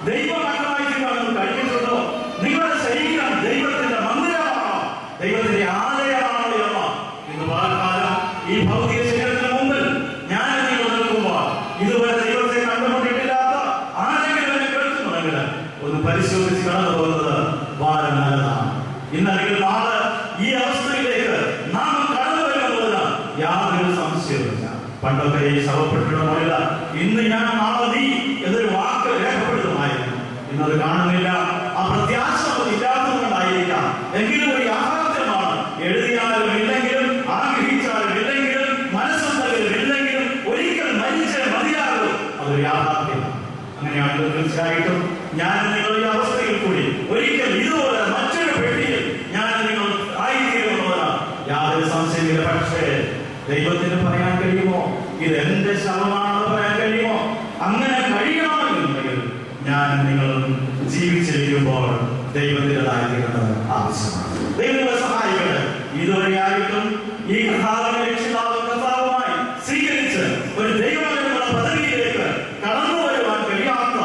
ദൈവമക്കളായി തീരുവാൻ കഴിഞ്ഞിട്ടുണ്ടോ? നിങ്ങളുടെ ശരീരം ദൈവത്തിന്റെ മന്ദിരമാണോ, ദൈവത്തിന്റെ ആലയമാണോ എന്ന് ഇന്ന് പകൽക്കാലം ഈ ഭൗതിക ശരീരത്തിന് മുമ്പിൽ ഞാൻ നിങ്ങൾ നിൽക്കുമ്പോൾ ഇതുവരെ ദൈവത്തെ കണ്ടുകൊണ്ടിട്ടില്ലാത്ത ആരെങ്കിലും എന്നെ കേൾക്കുന്നുണ്ടെങ്കിൽ ഒന്ന് പരിശോധിച്ച് കടന്നു പോകുന്നത് വളരെ നല്ലതാണ്. ഇന്നല്ലെങ്കിൽ നാളെ ഈ അവസ്ഥയിലേക്ക് നാം കടന്നു വരുമെന്നതിന് യാതൊരു സംശയവുമില്ല. പണ്ടൊക്കെ ഈ ശവപ്പെട്ടിടമില്ല, ഇന്ന് ഞാൻ നാളെ നീ എന്നൊരു വാക്ക് രേഖപ്പെടുത്തുമായിരുന്നു. ഇന്നത് കാണുന്നില്ല. ആ പ്രത്യാശ ഇല്ലാത്തതുകൊണ്ടായിരിക്കാം. എങ്കിലും ഒരു യാഥാർത്ഥ്യമാണ്. എഴുതിയാലും ഇല്ലെങ്കിലും, ആഗ്രഹിച്ചാലും ഇല്ലെങ്കിലും, മനസ്സുണ്ടെങ്കിലും ഇല്ലെങ്കിലും ഒരിക്കൽ മരിച്ചേ മതിയാകും. അതൊരു യാഥാർത്ഥ്യമാണ്. അങ്ങനെയാണെങ്കിൽ തീർച്ചയായിട്ടും ഞാൻ നിങ്ങൾ ഈ അവസ്ഥയിൽ കൂടി ഒരിക്കൽ ഇതുപോലെ മറ്റൊരു പെട്ടിയിൽ ഞാൻ നിങ്ങൾ ആയിത്തീരുമെന്നതാണ് യാതൊരു സംശയമില്ല. പക്ഷേ ദൈവത്തിന് പറയാൻ കഴിയുമോ ഇത് എന്റെ ശവമാണെന്ന് പറയാൻ കഴിയുമോ? അങ്ങനെ കഴിയണമെന്നുണ്ടെങ്കിൽ ഞാൻ നിങ്ങൾ ജീവിച്ചിരിക്കുമ്പോൾ ദൈവത്തിൻ്റെതായിരിക്കേണ്ടത് ആവശ്യമാണ്. ദൈവങ്ങളെ സഹായിക്കട്ടെ. ഇതുവരെയായിട്ടും ഈ കർത്താവിനെ രക്ഷിതാവും കർത്താവുമായി സ്വീകരിച്ച് ഒരു ദൈവമെന്നുള്ള പദവിയിലേക്ക് കടന്നു വരുവാൻ കഴിയാത്ത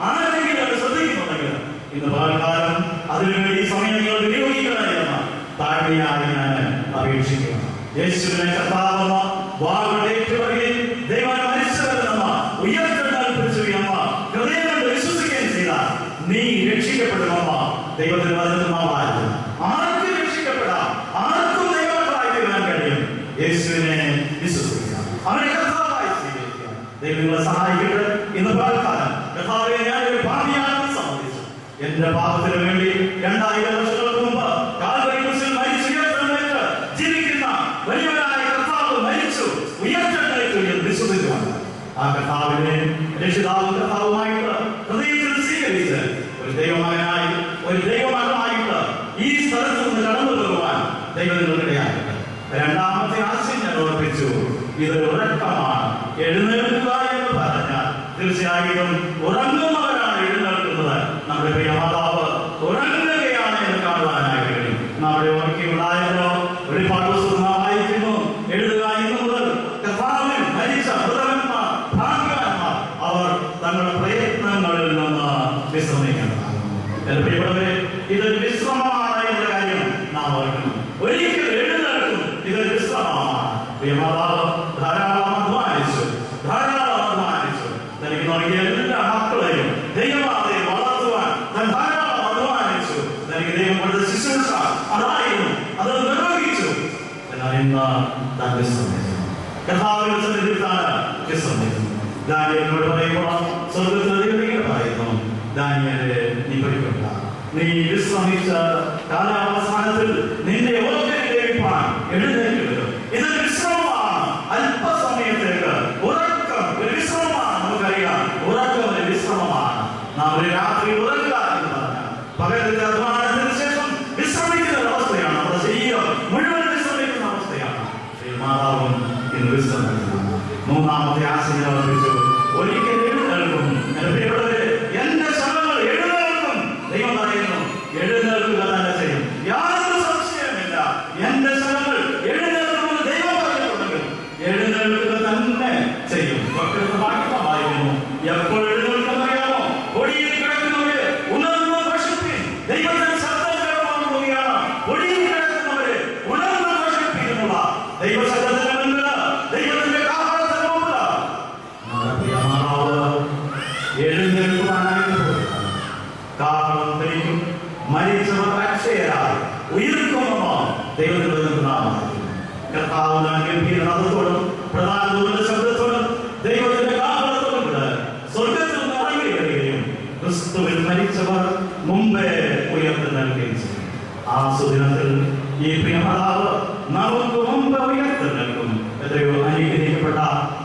ആരെങ്കിലും അത് ശ്രദ്ധിക്കുന്നുണ്ടെങ്കിൽ ഇന്ന് പകൽക്കാലം അതിനുവേണ്ടി സമയം നിങ്ങൾ വിനിയോഗിക്കണമേ എന്ന് താഴ്മയായി ഞാൻ അപേക്ഷിക്കുന്നു. യേശുവിനെ കർത്താവെന്ന വാഗ്ദത്തം ഏറ്റുപറയുകയും ദൈവം മരിച്ചവരെന്ന ഉയർത്തെഴുന്നേൽപ്പിച്ചുവെന്ന ഹൃദയം കൊണ്ട് വിശ്വസിക്കുകയും ചെയ്താൽ നീ രക്ഷിക്കപ്പെടുമെന്ന ദൈവത്തിന് വചനമാവായിരുന്നു. ആർക്കും രക്ഷിക്കപ്പെടാം, ആർക്കും ദൈവമക്കളായി തീരാൻ കഴിയും. യേശുവിനെ വിശ്വസിക്കുക, അവനെ കർത്താവായി സ്വീകരിക്കുക. ദൈവം നിങ്ങളെ സഹായിക്കട്ടെ. ഇന്ന് പകൽക്കാലം കർത്താവേ, ഞാൻ ഒരു പാപിയാണെന്ന് സമ്മതിച്ചു. എന്റെ പാപത്തിന് വേണ്ടി 2000 വർഷങ്ങൾക്ക് മുമ്പ് കാൽവരി ക്രൂശിൽ മരിച്ചുയർത്തെഴുന്നേറ്റ് ജീവിക്കുന്ന വലിയവനായ കർത്താവ് മരിച്ചു ഉയർത്തെഴുന്നേറ്റു എന്ന് വിശ്വസിച്ചുകൊണ്ട് ആ കർത്താവിനെ രക്ഷിതാവും കർത്താവുമായിട്ട് ഹൃദയത്തിൽ സ്വീകരിച്ച് ഒരു ദൈവമകനായി ഒരു ദൈവമകനായിട്ട് ഈ സ്ഥലത്ത് നിന്ന് കടന്നു പോകുവാൻ ദൈവം നിങ്ങൾക്കിടയാക്കട്ടെ. രണ്ടാമത്തെ ആശയം ഞാൻ ഓർപ്പിച്ചു. ഇതൊരു ഉറക്കമാണ്. എഴുന്നേൽക്കുക എന്ന് പറഞ്ഞാൽ തീർച്ചയായിട്ടും ഉറങ്ങുന്നവരാണ് എഴുന്നേൽക്കുന്നത്. നമ്മുടെ പ്രിയ മാതാവ് ഉറങ്ങുകയാണ് എന്ന് കാണുവാനായിട്ട് കഴിയും. നമ്മുടെ ഉറക്കിയുണ്ടായല്ലോ ഒരുപാട് പുസ്തകം വായിക്കുന്നു, എഴുതുക. ഇന്നു മുതൽ കർത്താവിൽ മരിച്ച മൃതന്മാർ ഭാഗ്യവാന്മാർ, അവർ തങ്ങളുടെ പ്രയത്നങ്ങളിൽ നിന്ന് വിശ്രമിക്കേണ്ടതാണ്. എന്റെ പ്രിയപ്പെട്ടവരെ, ഇതൊരു വിശ്രമമാണ് എന്ന കാര്യം നാം ഓർക്കണം. ഒരിക്കൽ എഴുന്നേൽക്കും, ഇതൊരു വിശ്രമമാണ്. പ്രിയമാതാവ് ധാരാളം അധ്വാനിച്ചു, തനിക്ക് നൽകിയ എല്ലാ മക്കളെയും ദൈവമാതയെ വളർത്തുവാൻ ധാരാളം അധ്വാനിച്ചു. തനിക്ക് ദൈവം കൊടുത്ത ശുശ്രൂഷ അതായിരുന്നു, അത് നിർവഹിച്ചു. എന്നാൽ ഇന്ന് താൻ വിശ്രമിച്ചു. കർത്താവിന്റെ സന്നിധിയിലാണ് വിശ്രമിക്കുന്നത്. ദാനിയേലിനോട് പറയുമ്പോൾ സ്വർഗ്ഗത്തിൽ ദൈവം പറയുന്നു, ദാനിയേലേ, നീ ഭയപ്പെടേണ്ട. നീ വിശ്രമിച്ച കാലാവസാനത്തിൽ നിന്റെ ഓർമ്മയിൽ ലഭിപ്പാൻ എഴുന്നേറ്റ് വരും. ഇത് വിശ്രമമാണ്. അല്പസമയത്തേക്ക് ഉറക്കം ഒരു വിശ്രമമാണ്. നമുക്കറിയാം, ഉറക്കം ഒരു വിശ്രമമാണ്. നാം ഒരു രാത്രി ഉറങ്ങുക എന്ന് പറഞ്ഞാൽ പകലത്തെ അധ്വാനത്തിന് ശേഷം വിശ്രമിക്കുന്ന അവസ്ഥയാണ്. നമ്മുടെ ശരീരം മുഴുവൻ വിശ്രമിക്കുന്ന അവസ്ഥയാണ്. മാതാവും ഇന്ന് വിശ്രമിക്കുന്നു. മൂന്നാമത്തെ ആശയം അവതരിച്ചു. ഒരിക്കൽ എഴുന്നേൽക്കും. എന്റെ പ്രിയപ്പെട്ടവരെ, എന്റെ ശ്രമങ്ങൾ എഴുന്നേൽക്കും. ദൈവം പറയുന്നു, എഴുന്നേൽക്കുക തന്നെ ചെയ്യും. യാതൊരു സംശയമില്ല. എന്റെ ശ്രമങ്ങൾ എഴുന്നേൽക്കുമെന്ന് ദൈവം പറഞ്ഞിട്ടുണ്ടെങ്കിൽ എഴുന്നേൽക്കുക തന്നെ ചെയ്യും. വാക്യമായിരുന്നു, എപ്പോൾ എഴുന്നേൽക്കുന്നറിയാമോ? ഒടിയിൽ കിടക്കുന്നവരെ ഉണർന്നു വർഷിപ്പിൻ. ദൈവത്തിന്റെ ശബ്ദം കേൾക്കാൻ പോവുകയാണ്. ഒടിയിൽ കിടക്കുന്നവരെ ഉണർന്നു വർഷിപ്പിൻ എന്നുള്ള ദൈവശബ്ദത്തിന് മുൻപിൽ, ദൈവത്തിന്റെ കാഹളത്തിന് മുൻപിൽ എഴുന്നേൽക്കുവാനായിട്ട് പോവുകയാണ്. കാഹളം ധരിക്കും, മരിച്ചവർ അക്ഷയരായി ഉയർക്കുമെന്നോ ദൈവത്തിന്റെ നാമമായിരുന്നു. കർത്താവ് ഗംഭീരനാഥത്തോടും പ്രധാന ദൂതന്റെ ശബ്ദത്തോടും ദൈവത്തിന്റെ കാഹളത്തോടും കൂടെ സ്വർഗ്ഗത്തിൽ നിന്ന് ഇറങ്ങി വരികയും ക്രിസ്തുവിൽ മരിച്ചവർ മുമ്പേ ഉയർത്തെഴുന്നേൽക്കുകയും ചെയ്യും. ആ സുദിനത്തിൽ ഈ പ്രിയമാതാവ് നമുക്ക് മുമ്പ് ഉയർത്തെഴുന്നേൽക്കും. എത്രയോ അനുഗ്രഹിക്കപ്പെട്ട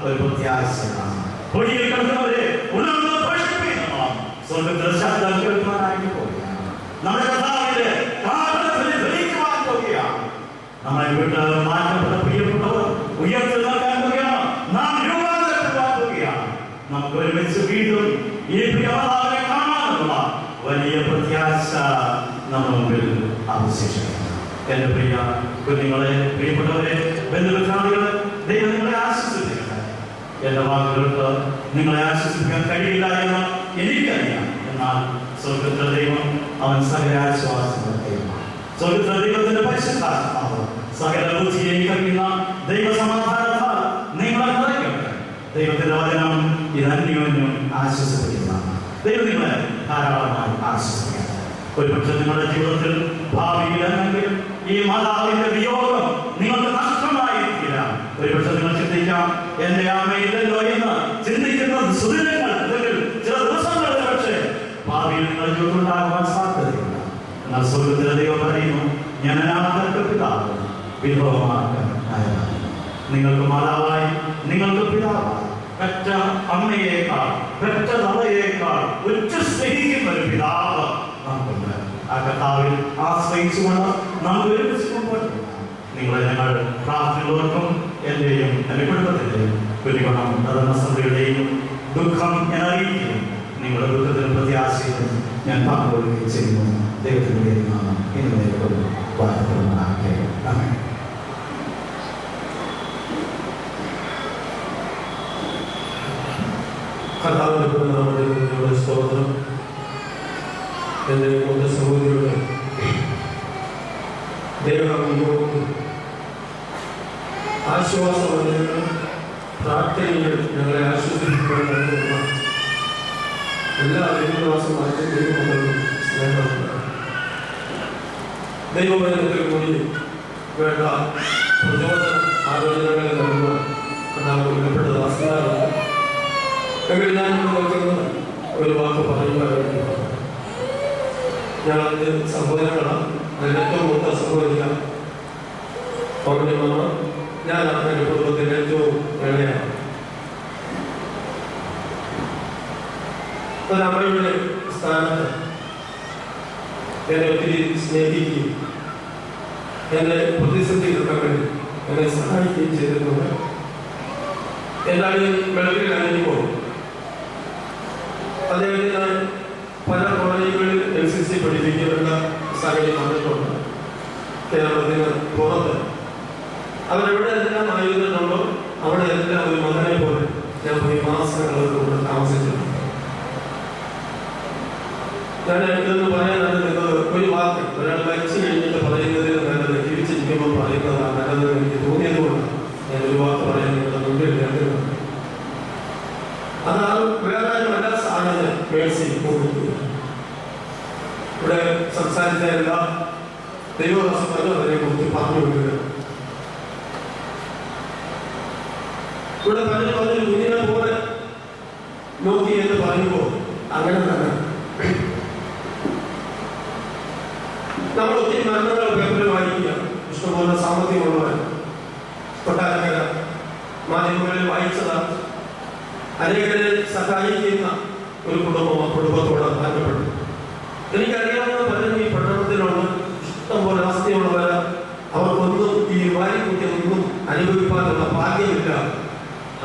ഒരു പ്രത്യാശയാണ്. ഒടിയിൽ കിടക്കുന്നവരെ ഉണർന്ന് പ്രവേശിപ്പിക്കണം. സ്വർഗ്ഗത്തിൽ ശബ്ദം കേൾക്കുവാനായിട്ട് പോവുകയാണ്. നമ്മുടെ കർത്താവിന്റെ കാഹളത്തിൽ ധരിക്കുവാൻ പോവുകയാണ്. നമ്മളെ വിട്ട് മാറ്റപ്പെട്ട പ്രിയപ്പെട്ടവർ ഉയർത്തെഴുന്നേൽക്കാൻ പോവുകയാണ്. നാം രൂപാന്തരപ്പെടുവാൻ പോവുകയാണ്. നമുക്ക് ഒരുമിച്ച് വീണ്ടും ഈ പ്രിയമാതാവിനെ കാണാനുള്ള വലിയ പ്രത്യാശ നമ്മുടെ മുമ്പിൽ അവശേഷിക്കുന്നു. എന്റെ പ്രിയ കുഞ്ഞുങ്ങളെ, പ്രിയപ്പെട്ടവരെ, ബന്ധുമിത്രാദികളെ, ദൈവം നിങ്ങളെ ആശ്വസിപ്പിക്കട്ടെ. എന്റെ വാക്കുകൾക്ക് നിങ്ങളെ ആശ്വസിപ്പിക്കാൻ കഴിയില്ല എന്ന് എനിക്കറിയാം. എന്നാൽ എന്നാൽ സ്വർഗത്തിലെ ദൈവം അവൻ സകലാശ്വാസമുള്ള ദൈവമാണ്. സ്വർഗത്തിലെ ദൈവത്തിന്റെ പരിശുദ്ധാത്മാവ് സകല ബുദ്ധിയെ കവിയുന്ന ദൈവസമാധാനത്താൽ നിങ്ങളെ നിറയ്ക്കട്ടെ. ദൈവത്തിന്റെ വചനം ഇത് അന്യോന്യം ആശ്വസിപ്പിക്കുന്നതാണ്. ദൈവം നിങ്ങളെ ധാരാളമായി ആശ്വസിപ്പിക്കട്ടെ. ഒരുപക്ഷെ നിങ്ങളുടെ ജീവിതത്തിൽ ഭാവിയിൽ എന്നെങ്കിലും ഈ മാതാവിന്റെ വിയോഗം നിങ്ങൾക്ക് നഷ്ടമായിരിക്കില്ല. ഒരുപക്ഷെ നിങ്ങൾ ചിന്തിക്കാം, എന്റെ അമ്മയില്ലല്ലോ എന്ന് ചിന്തിക്കുന്ന സുദിനങ്ങൾ അല്ലെങ്കിൽ ചില ദിവസങ്ങളിൽ പക്ഷേ ഭാവിയിൽ നിങ്ങൾ ജീവിതമുണ്ടാകുവാൻ സാധ്യതയില്ല. എന്നാൽ സ്വർഗത്തിലെ ദൈവം പറയുന്നു, ഞാൻ അനാഥർക്ക് പിതാവ്, വിധവമാർക്ക് അയലാണ്. നിങ്ങൾക്ക് മാതാവായി, നിങ്ങൾക്ക് പിതാവായി, പെറ്റ അമ്മയേക്കാൾ പെറ്റ തള്ളയേക്കാൾ ഉച്ച സ്നേഹിക്കുന്ന ഒരു പിതാവ് നമുക്കുണ്ട്. ആ കർത്താവിൽ ആശ്രയിച്ചുകൊണ്ട് നമുക്ക് ഒരുമിച്ച് മുമ്പോട്ട് പോകാം. നിങ്ങളെ ഞങ്ങൾ പ്രാർത്ഥനകളോർക്കും എന്റെയും എന്റെ കുടുംബത്തിന്റെയും കുരുവണം ധർമ്മസഭയുടെയും ദുഃഖം ഞാൻ അറിയിക്കുകയും നിങ്ങളുടെ ദുഃഖത്തിന് പ്രത്യാശയും ഞാൻ പങ്കുകൊള്ളുകയും ചെയ്യുന്നു. ദൈവത്തിന്റെ നാമം ഇന്നേക്കും വാഴ്ത്തപ്പെടുമാറാകട്ടെ. ആമേൻ. കർത്താവിന്റെ സ്തോത്രം. എന്റെ മൂത്ത സഹോദരിയുടെ ദൈവം ആശ്വാസവചനങ്ങളും പ്രാർത്ഥനകളും ഞങ്ങളെ ആശ്വസിപ്പിക്കാൻ നൽകുന്ന എല്ലാ ദൈവദാസന്മാർക്കും ദൈവമക്കളും സ്നേഹമുണ്ട്. ദൈവവചനത്തിൽ കൂടി വേണ്ട പ്രചോദന ആലോചനകളെ നൽകുവാൻ കർത്താവ് വിലപ്പെട്ട ദാസന്മാരുണ്ട്. എങ്കിൽ ഞാൻ നോക്കുന്നത് ഒരു വാക്ക് പറയുവാനായിട്ട് ഞങ്ങളതിൻ്റെ സഹോദരങ്ങളാണ്. അതിൽ ഏറ്റവും മൂത്ത സഹോദരിക പൗർണിമ. ഞാൻ എൻ്റെ കുടുംബത്തിൻ്റെ ഏറ്റവും ഇളയാണ്. ഒരമ്മയുടെ സ്ഥാനത്ത് എന്നെ ഒത്തിരി സ്നേഹിക്കുകയും എൻ്റെ പ്രതിസന്ധി ഘട്ടങ്ങളിൽ എന്നെ സഹായിക്കുകയും ചെയ്തിട്ടുണ്ട്. എല്ലാവരും വെള്ളത്തിലായിരിക്കുമ്പോൾ അദ്ദേഹത്തിന് പല കോളേജുകളിൽ LCC പഠിപ്പിക്കേണ്ട സാഹചര്യം വന്നിട്ടുണ്ട്. കേരളത്തിന് പുറത്ത് അവരെവിടെ എല്ലാം ആയിരുന്നുണ്ടോ അവിടെ എല്ലാം ഒരു മകനെ പോലെ ഞാൻ പോയി മാസങ്ങൾക്ക് കൂടെ താമസിച്ചിട്ടുണ്ട്. ഞാൻ ഇതെന്ന് പറയാനാണ് നിന്നത് ഒരു വാക്ക് ഒരാൾ മരിച്ചു കഴിഞ്ഞിട്ട് പറയുന്നതിന് നല്ലത് ജീവിച്ചിരിക്കുമ്പോൾ പറയുന്നതാണ് നല്ലതെന്ന് എനിക്ക് തോന്നിയത് കൊണ്ടാണ് ഞാൻ ഒരു വാക്ക് പറയാൻ നിങ്ങളുടെ മുമ്പിൽ രണ്ടുണ്ട്. അതാണ് വേറെ എല്ലാ സാധനം മേഴ്സി ഇവിടെ സംസാരിച്ച എല്ലാ ദൈവദാസന്മാരും അതിനെ കുറിച്ച് പറഞ്ഞു കൊണ്ടിരുന്നു. ഇവിടെ പലരും അതിൽ കുഞ്ഞിനെ പോലെ നോക്കി എന്ന് പറയുമ്പോൾ അങ്ങനെ തന്നെ നമ്മൾ ഒത്തിരി മരണങ്ങൾ പേപ്പറിൽ വായിക്കുക. ഇഷ്ടംപോലെ സാമ്പത്തികമുള്ളവർ കൊട്ടാരക്കര മാധ്യമങ്ങളിൽ വായിച്ചതാണ്. അനേകരെ സഹായിക്കുന്ന ഒരു കുടുംബം ആ കുടുംബത്തോട് ബന്ധപ്പെട്ടു. എനിക്കറിയാവുന്ന പലരും ഈ പഠനത്തിലുള്ള ഇഷ്ടംപോലെ ആസ്തിയുള്ളവർ അവർക്കൊന്നും ഈ വാരിക്കുട്ടിയൊന്നും അനുഭവിക്കാനുള്ള ഭാഗ്യമില്ല.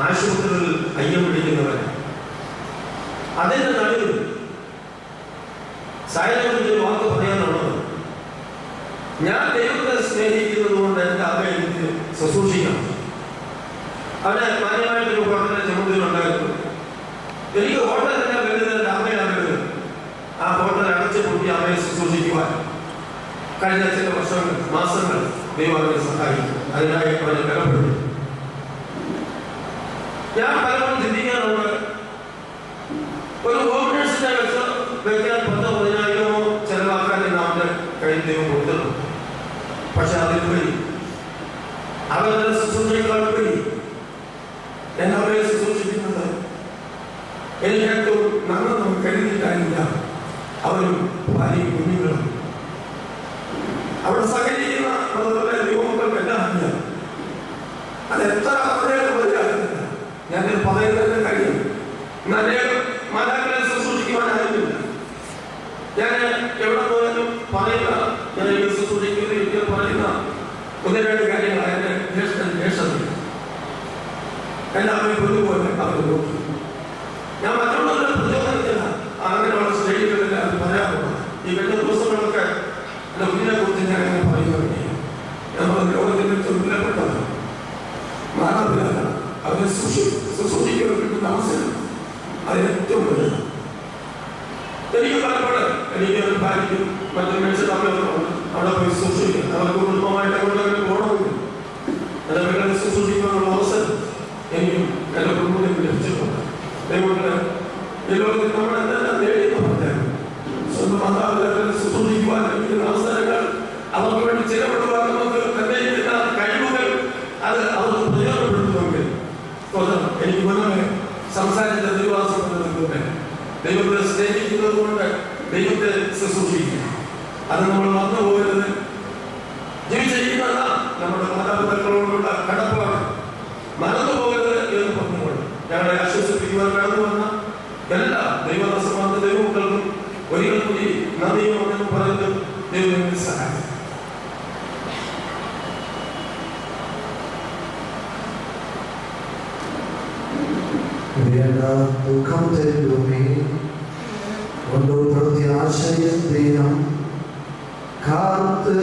ആശുപത്രികളിൽ അയ്യം പിടിക്കുന്നവരെ അതിന്റെ നടുവിൽ സായനത്തിന്റെ ഒരു വാക്ക് പറയാനുള്ളത്, ഞാൻ ദൈവത്തെ സ്നേഹിക്കുന്നത് കൊണ്ട് എൻ്റെ അമ്മ എനിക്ക് ശുശ്രൂഷിക്കണം. അവന് മാന്യമായിട്ടൊരു ഹോട്ടലിന്റെ ചുമതലയുണ്ടായിരുന്നു. എനിക്ക് ഹോട്ടലെല്ലാം വരുന്നത് എൻ്റെ അമ്മയാണ് വരുന്നത്. ആ ഹോട്ടൽ അടച്ചു പൂട്ടി അമ്മയെ ശുശ്രൂഷിക്കുവാൻ കഴിഞ്ഞ ചില വർഷങ്ങൾ മാസങ്ങൾ ദൈവം അവനെ സഹായിക്കും. അതിനായി അവനെ ബലപ്പെടുത്തി. ഞാൻ പലപ്പോഴും ചിന്തിക്കാറുണ്ട്, ഒരു ഹോം നഴ്സിനെ വെക്കാൻ 10,000-15,000 ചെലവാക്കാൻ അവന്റെ കയ്യിൽ ദൈവം കൊടുത്തിട്ടുണ്ട്. പക്ഷെ അതിലുപരി അവരുടെ ശുശ്രൂഷകളെപ്പറ്റി എന്നെ അവരെ ശുശ്രൂഷിക്കുന്നത് എനിക്ക് ഏറ്റവും നന്ന് കരുതിയിട്ടായില്ല. അവരും ഭാര്യയും കുഞ്ഞുങ്ങളും അവിടെ സഹകരിക്കുന്ന അതുപോലെ ദൈവമക്കൾക്കെല്ലാം ഇല്ല. അത് എത്ര മതിയാകുന്നില്ല. ഞാനിത് പറയുന്നതിന് കാര്യം മാതാക്കളെ ശുശ്രൂഷിക്കുവാനായിരുന്നില്ല. ഞാൻ എവിടെ പോയാലും പറയുന്ന ഞാൻ ശുശ്രൂഷിക്കുന്ന പറയുന്ന ഒന്ന് രണ്ട് കാര്യങ്ങൾ അതിന്റെ ജ്യേഷ്ഠത എല്ലാവരും കൊണ്ടുപോലെ അവർ നോക്കി. ഞാൻ മറ്റുള്ളവരുടെ പ്രചോദനത്തില്ല അങ്ങനെയുള്ള സ്റ്റേജുകളിൽ അത് പറയാറുണ്ട്. ഈ കഴിഞ്ഞ ദിവസങ്ങളൊക്കെ എൻ്റെ കുഞ്ഞിനെ കുറിച്ച് ഞാൻ അങ്ങനെ പറയുകയാണ്. നമ്മൾ ലോകത്തിന്റെ ചുമതലപ്പെട്ടതാണ്. മാതാപിതാക്കൾ അവരെ ശുശ്രൂഷിക്കാൻ കിട്ടുന്ന അവസരം അത് ഏറ്റവും വലുതാണ്. എനിക്ക് പലപ്പോഴും എനിക്ക് ഒരു ഭാര്യയ്ക്കും മറ്റൊരു മനുഷ്യർ അവിടെ പോയി സൂക്ഷിക്കും. അവർക്ക് കുടുംബമായിട്ട് അങ്ങോട്ട് പോകണമെങ്കിൽ എൻ്റെ വീട്ടിൽ ശുശ്രൂഷിക്കാനുള്ള അവസരം എനിക്കും എൻ്റെ കുടുംബത്തിനും ലഭിച്ചിട്ടുണ്ട്. ദൈവങ്ങളെ ഈ ലോകത്തിൽ നമ്മൾ എന്തെല്ലാം നേടിയെന്ന് പറഞ്ഞാൽ സ്വന്തം മാതാപിതാക്കളെ ശുശ്രൂഷിക്കുവാൻ ലഭിക്കുന്ന അവസരങ്ങൾ, അവർക്ക് വേണ്ടി ചിലപ്പെടുവാൻ നമുക്ക് തന്നെ കഴിവുകൾ അത് അവർക്ക് പ്രയോജനപ്പെടുത്തുമെങ്കിൽ എനിക്ക് മുന്നേ സംസാരിച്ച ദൈവാസം നിൽക്കുന്നത് ദൈവത്തെ സ്നേഹിക്കുന്നത് കൊണ്ട് ദൈവത്തെ ശുശ്രൂഷിക്കുക. അത് നമ്മൾ മറന്നു പോകരുത്. ജീവിച്ചിരിക്കുന്നതാ നമ്മുടെ മാതാപിതാക്കളോടുള്ള കടപ്പാട് മറന്നു പോകരുത് എന്ന് പറഞ്ഞുകൊണ്ട് ഞങ്ങളെ ആശ്വസിപ്പിക്കുവാൻ കടന്നു വന്ന എല്ലാ ദൈവദാസമാർന്ന ദൈവമക്കൾക്കും ഒരിക്കൽ കൂടി നന്ദിയും വന്ദനവും പറയുന്നത് ദൈവം സഹായിക്കും. ദുഃഖം തരുമേ കൊണ്ടു പ്രത്യാശയത്തിനും കാത്ത്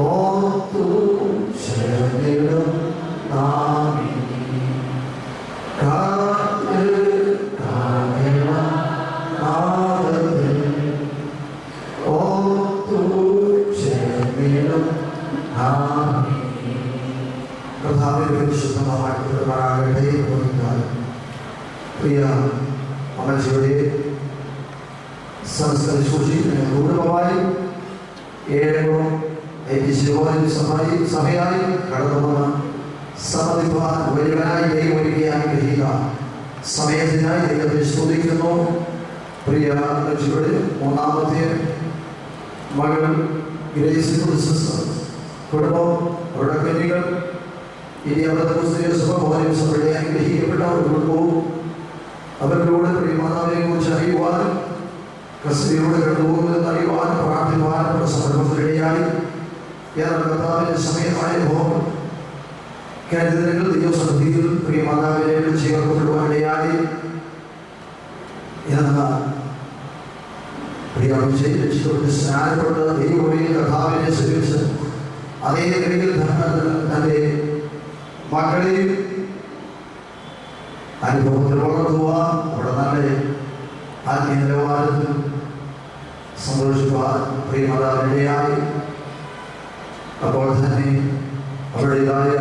ഓർത്തു ശരണിടും നാമി കാത്ത് ഓർത്തു ശരണിടും നാമി. കർത്താവിന്റെ പരിശുദ്ധമാകട്ടെ. പ്രിയ അമ്മച്ചിയുടെ സംസ്കൃതി സൂക്ഷിക്കുന്ന കുടുംബമായി ഏഴോളം സഭയായി കടന്നു വന്ന സമതിപ്പാൻ വലിയവനായി ദൈവം ഒരുക്കിയാൻ ഗ്രഹിക്കുക സമയത്തിനായി ദൈവത്തെ സ്തുതിക്കുന്നു. പ്രിയ അമ്മച്ചിയുടെ മൂന്നാമത്തെ മകൾ കുടുംബം, അവരുടെ കുഞ്ഞുങ്ങൾ ഇനി അവരുടെ സഭയുടെ അനുഗ്രഹിക്കപ്പെട്ട ഒരു കുടുംബവും അവരിലൂടെ പ്രിയമാതാവിനെ കുറിച്ച് അറിയുവാനും ക്രിസ്തുവിലൂടെ കടന്നുപോകുന്നതെന്ന് അറിയുവാനും പ്രാർത്ഥിക്കുവാനും സന്ദർഭത്തിനിടയായി കർത്താവിന്റെ സമയമായ ഭോഗം കരുതലുകൾ ദൈവസന്നിധിയിൽ പ്രിയമാതാവിനെ ചേർക്കപ്പെടുവാനിടയായി രക്ഷിക്കപ്പെട്ട് സ്നാനപ്പെട്ട് ദൈവവഴിയിൽ കർത്താവിനെ സേവിച്ച് അതേ നിലയിൽ തന്റെ മക്കളെയും അനുഭവത്തിൽ വളർത്തുവാൻ അവിടെ നല്ല ആത്മീയ നിലവാരത്തിൽ സന്തോഷിക്കുവാൻ പ്രിയമാതാവിനിടയായി. അപ്പോൾ തന്നെ അവരുടേതായ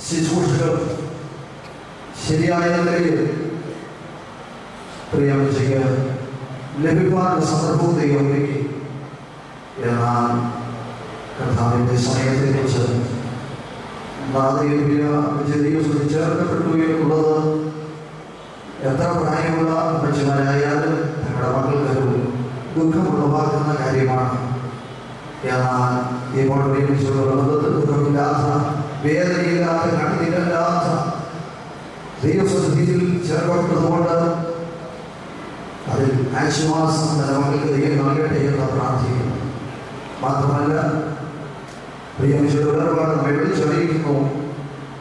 ശുശ്രൂഷകൾ ശരിയായ നിലയിൽ പ്രിയമ്മയ്ക്ക് ലഭിക്കാനുള്ള സന്ദർഭവും ദൈവം ഒരുക്കി. എന്നാൽ കർത്താവിന്റെ സമയത്തെക്കുറിച്ച് ചേർക്കപ്പെട്ടു എന്നുള്ളത് എത്ര പ്രായമുള്ള അമ്മച്ചിമാരായാലും തങ്ങളുടെ മക്കൾക്ക് ദുഃഖമുളവാക്കുന്ന കാര്യമാണ്. എന്നാൽ ഇപ്പോൾ ബന്ധത്തിൽ ദുഃഖമില്ലാത്ത, വേദനയില്ലാത്ത, കണ്ണീരില്ലാത്ത ദൈവസന്നിധിയിൽ ചേർക്കപ്പെട്ടതുകൊണ്ട് അതിൽ ആശ്വാസം മക്കൾക്ക് ദൈവം നൽകട്ടെ എന്ന് പ്രാർത്ഥിക്കുന്നു. മാത്രമല്ല പ്രിയമിച്ചൊരു വേർപാട് നമ്മെ വിളിച്ചറിയിക്കുന്നു.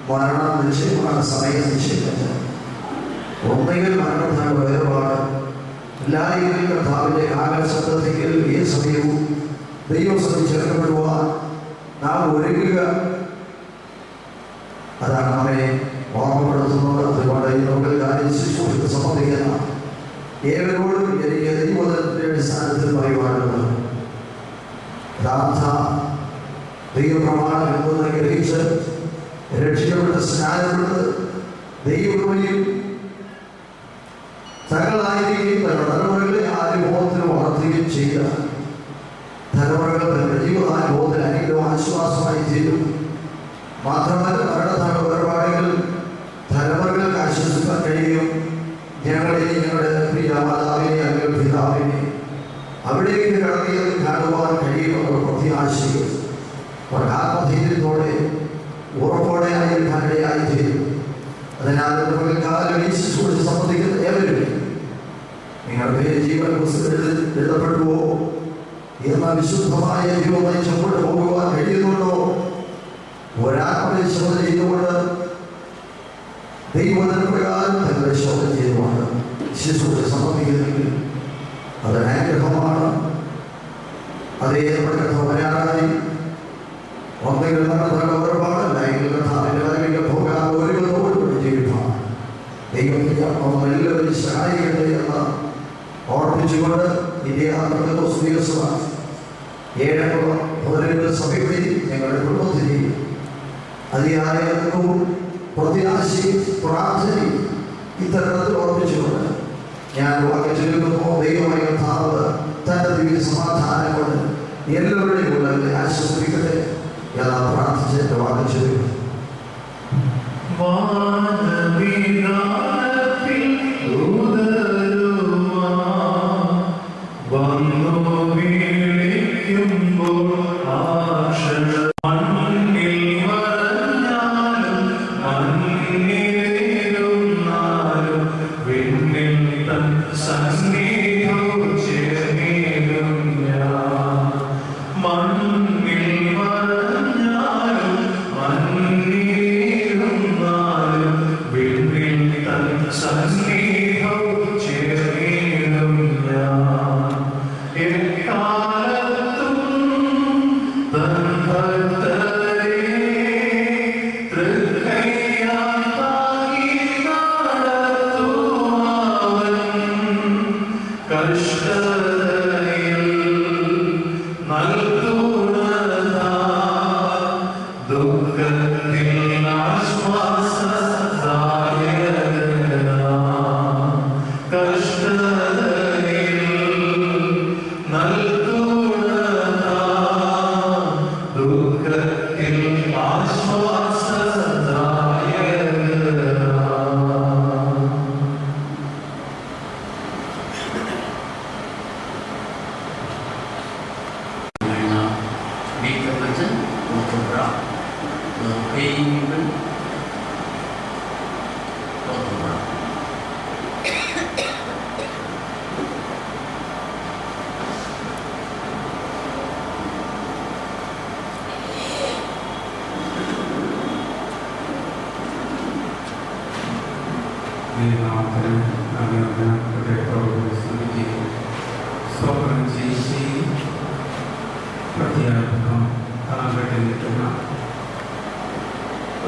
മരണം നിശ്ചയമാണ്, സമയം നിശ്ചയിക്കുന്നത്. ഒന്നെങ്കിൽ മരണത്തിന് വേർപാട്, എല്ലാവരും കർത്താവിന്റെ ആകാശത്തേക്ക് ഈ സമയവും ദൈവസഭ ചേർക്കപ്പെടുവാൻ നാം ഒരുങ്ങുക. അതാണ് നമ്മെ ഓർമ്മപ്പെടുത്തുന്നത്. അതുകൊണ്ട് നമുക്ക് കാര്യം ശുശ്രൂഷയ്ക്ക് സംബന്ധിക്കുന്ന ഏവരോടും എനിക്ക് ദൈവത്തിന്റെ അടിസ്ഥാനത്തിൽ പറയുവാനുള്ളത് ദൈവപ്രമാണം എന്തെന്ന് ഗ്രഹിച്ച് രക്ഷിക്കപ്പെട്ട് സ്നാനപ്പെട്ട് ദൈവവഴിയിൽ തങ്ങളായിരിക്കുകയും തലമുറകളെ അനുഭവത്തിന് വളർത്തുകയും ചെയ്ത തലമുറകൾ തങ്ങളുടെ ജീവിതാനുഭവത്തിന് അനുഗ്രഹം ആശ്വാസമായി തീരും. മാത്രമല്ല മരണത്തിന് വേർപാടുകൾ തലമുറകൾക്ക് ആശ്വസിക്കാൻ കഴിയും. ഞങ്ങളെ ഞങ്ങളുടെ പ്രിയ മാതാവിനെ അല്ലെങ്കിൽ പിതാവിനെ അവിടേക്ക് കടന്നിയത് കാണുവാൻ കഴിയുമെന്നുള്ള പ്രത്യാശയും ആത്മധൈര്യത്തോടെ ഉറപ്പോടെ ആയിരിക്കാനിടയായി തീരും. അതിനാൽ കാലം ഈ ശുശ്രൂഷ സംബന്ധിക്കുന്ന ഏവരും നിങ്ങളുടെ പേര് ജീവൻ പുസ്തകത്തിൽ എഴുതപ്പെടുവോ എന്ന വിശുദ്ധമായ ജീവൻ നയിച്ചുകൊണ്ട് പോകുവാൻ കഴിയുന്നുണ്ടോ? ഒരാത്മപരിശോധന ചെയ്തുകൊണ്ട് ദൈവത്തിന് പ്രകാരം തങ്ങളുടെ ശോധന ചെയ്തുകൊണ്ട് ശുശ്രൂഷ സംബന്ധിക്കുന്നെങ്കിൽ അത് അനുഗ്രഹമാണ്. അതേ നമ്മുടെ കഥ വരാനായി ഒന്നെങ്കിൽ നമ്മുടെ ഒരുപാടല്ല എങ്കിൽ കഥാവിന്റെ വരവിന്റെ പോകാൻ ഒരുപാട് ജീവിതമാണ്. ദൈവത്തിൻ്റെ ആത്മാവ് എല്ലാവരും സഹായിക്കട്ടെ എന്ന് ഓർപ്പിച്ചുകൊണ്ട് ഇന്ത്യ സഭ ഏഴംഗം 12 സഭകളിൽ ഞങ്ങളുടെ കുടുംബത്തിനെയും അതിയായ പ്രത്യാശയും പ്രാർത്ഥനയും ഇത്തരത്തിൽ ഓർപ്പിച്ചുകൊണ്ട് ഞാൻ വാക്ക് ചൊല്ലുന്നു. ദൈവമായ കർത്താവ് തൻ്റെ ദിവ്യ സമാധാനം കൊണ്ട് എല്ലാവരുടെയും ഉള്ളവരെ ആശ്വസിപ്പിക്കട്ടെ എന്ന് പ്രാർത്ഥിച്ച് എൻ്റെ വാക്ക് ചൊല്ലുന്നു.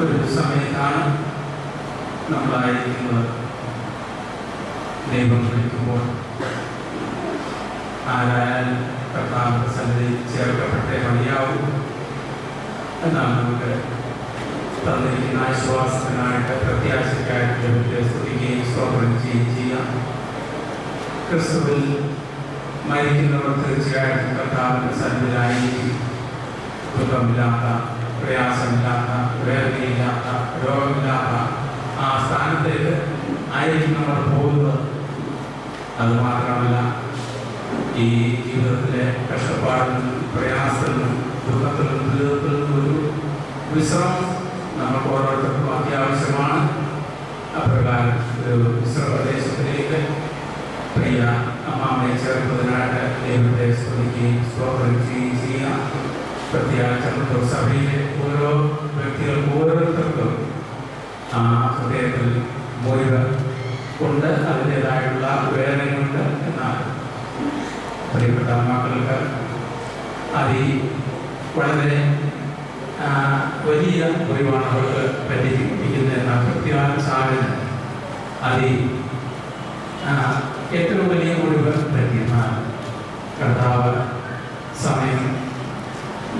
ഒരു സമയത്താണ് നമ്മളായിരിക്കുന്നത്. ദൈവം വിളിക്കുമ്പോൾ ആരായാലും കർത്താവിന്റെ സന്നിധിയിൽ ചേർക്കപ്പെട്ടേ മതിയാവും എന്നാണ് നമുക്ക് തന്നിരിക്കുന്ന ആശ്വാസത്തിനായിട്ട് പ്രത്യാശയ്ക്കായിട്ട് ദൈവത്തെ സ്തുതിക്കുകയും സ്തോത്രം ചെയ്യുകയും ചെയ്യാം. ക്രിസ്തുവിൽ മരിക്കുന്നവർ തീർച്ചയായിട്ടും കർത്താവിന്റെ സന്നിധിയിലായിരിക്കും. ദുഃഖമില്ലാത്ത, പ്രയാസമില്ലാത്ത, വേദനയില്ലാത്ത, രോഗമില്ലാത്ത ആ സ്ഥാനത്തേക്ക് ആയിരിക്കും നമ്മൾ പോകുന്നത്. അതുമാത്രമല്ല, ഈ ജീവിതത്തിലെ കഷ്ടപ്പാടിൽ നിന്നും പ്രയാസത്തിൽ നിന്നും ദുഃഖത്തിൽ നിന്നും ദുരിതത്തിൽ നിന്നും ഒരു വിശ്രമം നമുക്ക് ഓരോരുത്തർക്കും അത്യാവശ്യമാണ്. അപ്രകാരം ഒരു വിശ്രമപ്രദേശത്തിലേക്ക് പ്രിയ അമ്മാമയെ ചേർക്കുന്നതിനായിട്ട് ദൈവത്തെ സ്തുതിക്കുകയും സ്തോത്രം ചെയ്യുകയും ചെയ്യാം. പ്രത്യേകിച്ച് സഭയിലെ ഓരോ വ്യക്തികൾക്കും ഓരോരുത്തർക്കും ആ ഹൃദയത്തിൽ മുറിവ് കൊണ്ട് അതിൻ്റെതായിട്ടുള്ള വേദനയുണ്ട്. എന്നാൽ പ്രിയപ്പെട്ട മക്കൾക്ക് വളരെ വലിയ മുറിവാണ് അവർക്ക് പറ്റിയിരിക്കുന്നത്. എന്നാൽ പ്രത്യാശാലൻ ഏറ്റവും വലിയ മുറിവ് പറ്റിയെന്നാൽ കർത്താവ് സമയം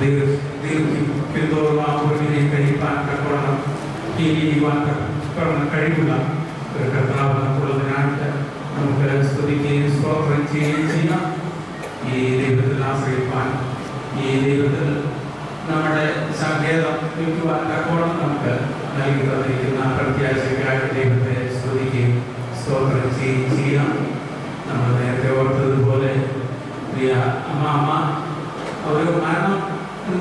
ദീർഘിപ്പിക്കുന്നതോറും ആ മുറിവിനെ കഴിപ്പാൻ തക്കവണ്ണം കഴിവുള്ള ഒരു കർത്താവ് നമുക്കുള്ളതിനായിട്ട് നമുക്ക് സ്തുതിക്കുകയും സ്തോത്രം ചെയ്യുകയും ചെയ്യാം. ഈ ദൈവത്തിൽ ആശ്രയിപ്പാൻ, ഈ ദൈവത്തിൽ നമ്മുടെ സങ്കേതം വയ്ക്കുവാൻ തക്കവണ്ണം നമുക്ക് നൽകി തന്നിരിക്കുന്ന പ്രത്യാശയ്ക്കായിട്ട് ദൈവത്തെ സ്തുതിക്കുകയും സ്തോത്രം ചെയ്യുകയും ചെയ്യാം. നമ്മൾ നേരത്തെ ഓർത്തതുപോലെ പ്രിയ അമ്മ ഒരു മരണം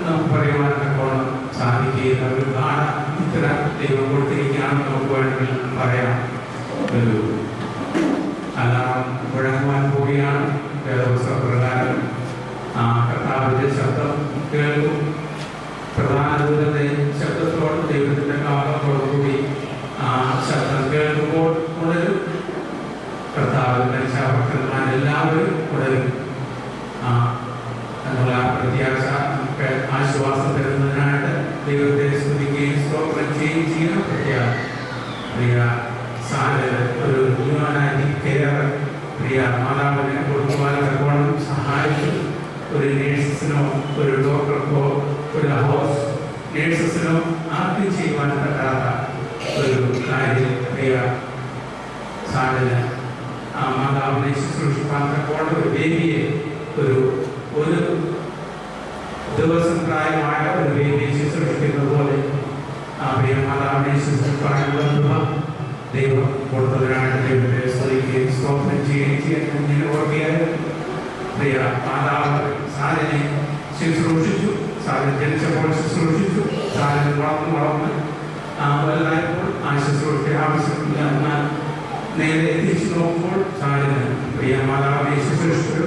നമുക്ക് പറയുവാൻ തക്കവണ്ണം സാധിക്കുകയില്ല. ഒരു ഗാഢ ഇത്ര ദൈവം കൊടുത്തിരിക്കുകയാണെന്ന് നമുക്ക് വേണമെങ്കിൽ പറയാം. ഒരു അലാറം മുഴങ്ങുവാൻ പോവുകയാണ്. വേദപുസ്തകപ്രകാരം ആ കർത്താവിന്റെ ശബ്ദം കേൾക്കും. പ്രധാന ദൂതന്റെ ശബ്ദത്തോട് ദൈവത്തിന്റെ കാലത്തോടുകൂടി ആ ശബ്ദം കേൾക്കുമ്പോൾ ഉണരും. കർത്താവിന്റെ ശാപക്കന്മാരെല്ലാവരും ഉണരും. എന്നുള്ള പ്രത്യാശ നമുക്ക് ആശ്വാസം തരുന്നതിനായിട്ട് ദൈവത്തെ സ്തുതിക്കുകയും സ്തോത്രം ചെയ്യുകയും ചെയ്യണം. പ്രിയ സാഹചര്യത്തിൽ മാതാവിനെ കൊടുക്കുവാൻ തക്കോണം സഹായിച്ചു. ഒരു നേഴ്സസിനോ ഒരു ഡോക്ടർക്കോ ഒരു ഹൗസ് നേഴ്സസിനോ ആർക്കും ചെയ്യുവാൻ പറ്റാത്ത ഒരു കാര്യം പ്രിയ സാധന ആ മാതാവിനെ ശുശ്രൂഷിക്കാൻ തക്കോണം ഒരു ബേബിയെ ഒരു ദിവസം പ്രായമായ ഒരു ബേബിയെ ശുശ്രൂഷിക്കുന്നത് പോലെ ആ പ്രിയ മാതാവിനെ ശുശ്രൂഷിക്കാനുള്ള കൃപ ദൈവം കൊടുത്തതിനായിട്ട് ദൈവത്തെ സ്തുതിക്കുകയും സ്തോത്രം ചെയ്യുകയും ചെയ്യാൻ ഞാൻ ഓർക്കുകയായിരുന്നു. പ്രിയ മാതാവ് സാധനെ ശുശ്രൂഷിച്ചു. സാധനം ജനിച്ചപ്പോൾ ശുശ്രൂഷിച്ചു. സാധനം വളർന്ന് വലുതായപ്പോൾ ആ ശുശ്രൂഷ ആവശ്യമില്ല. എന്നാൽ നേരെ തിരിച്ചു നോക്കുമ്പോൾ സാധനം പ്രിയ മാതാവിനെ ശുശ്രൂഷിച്ചു.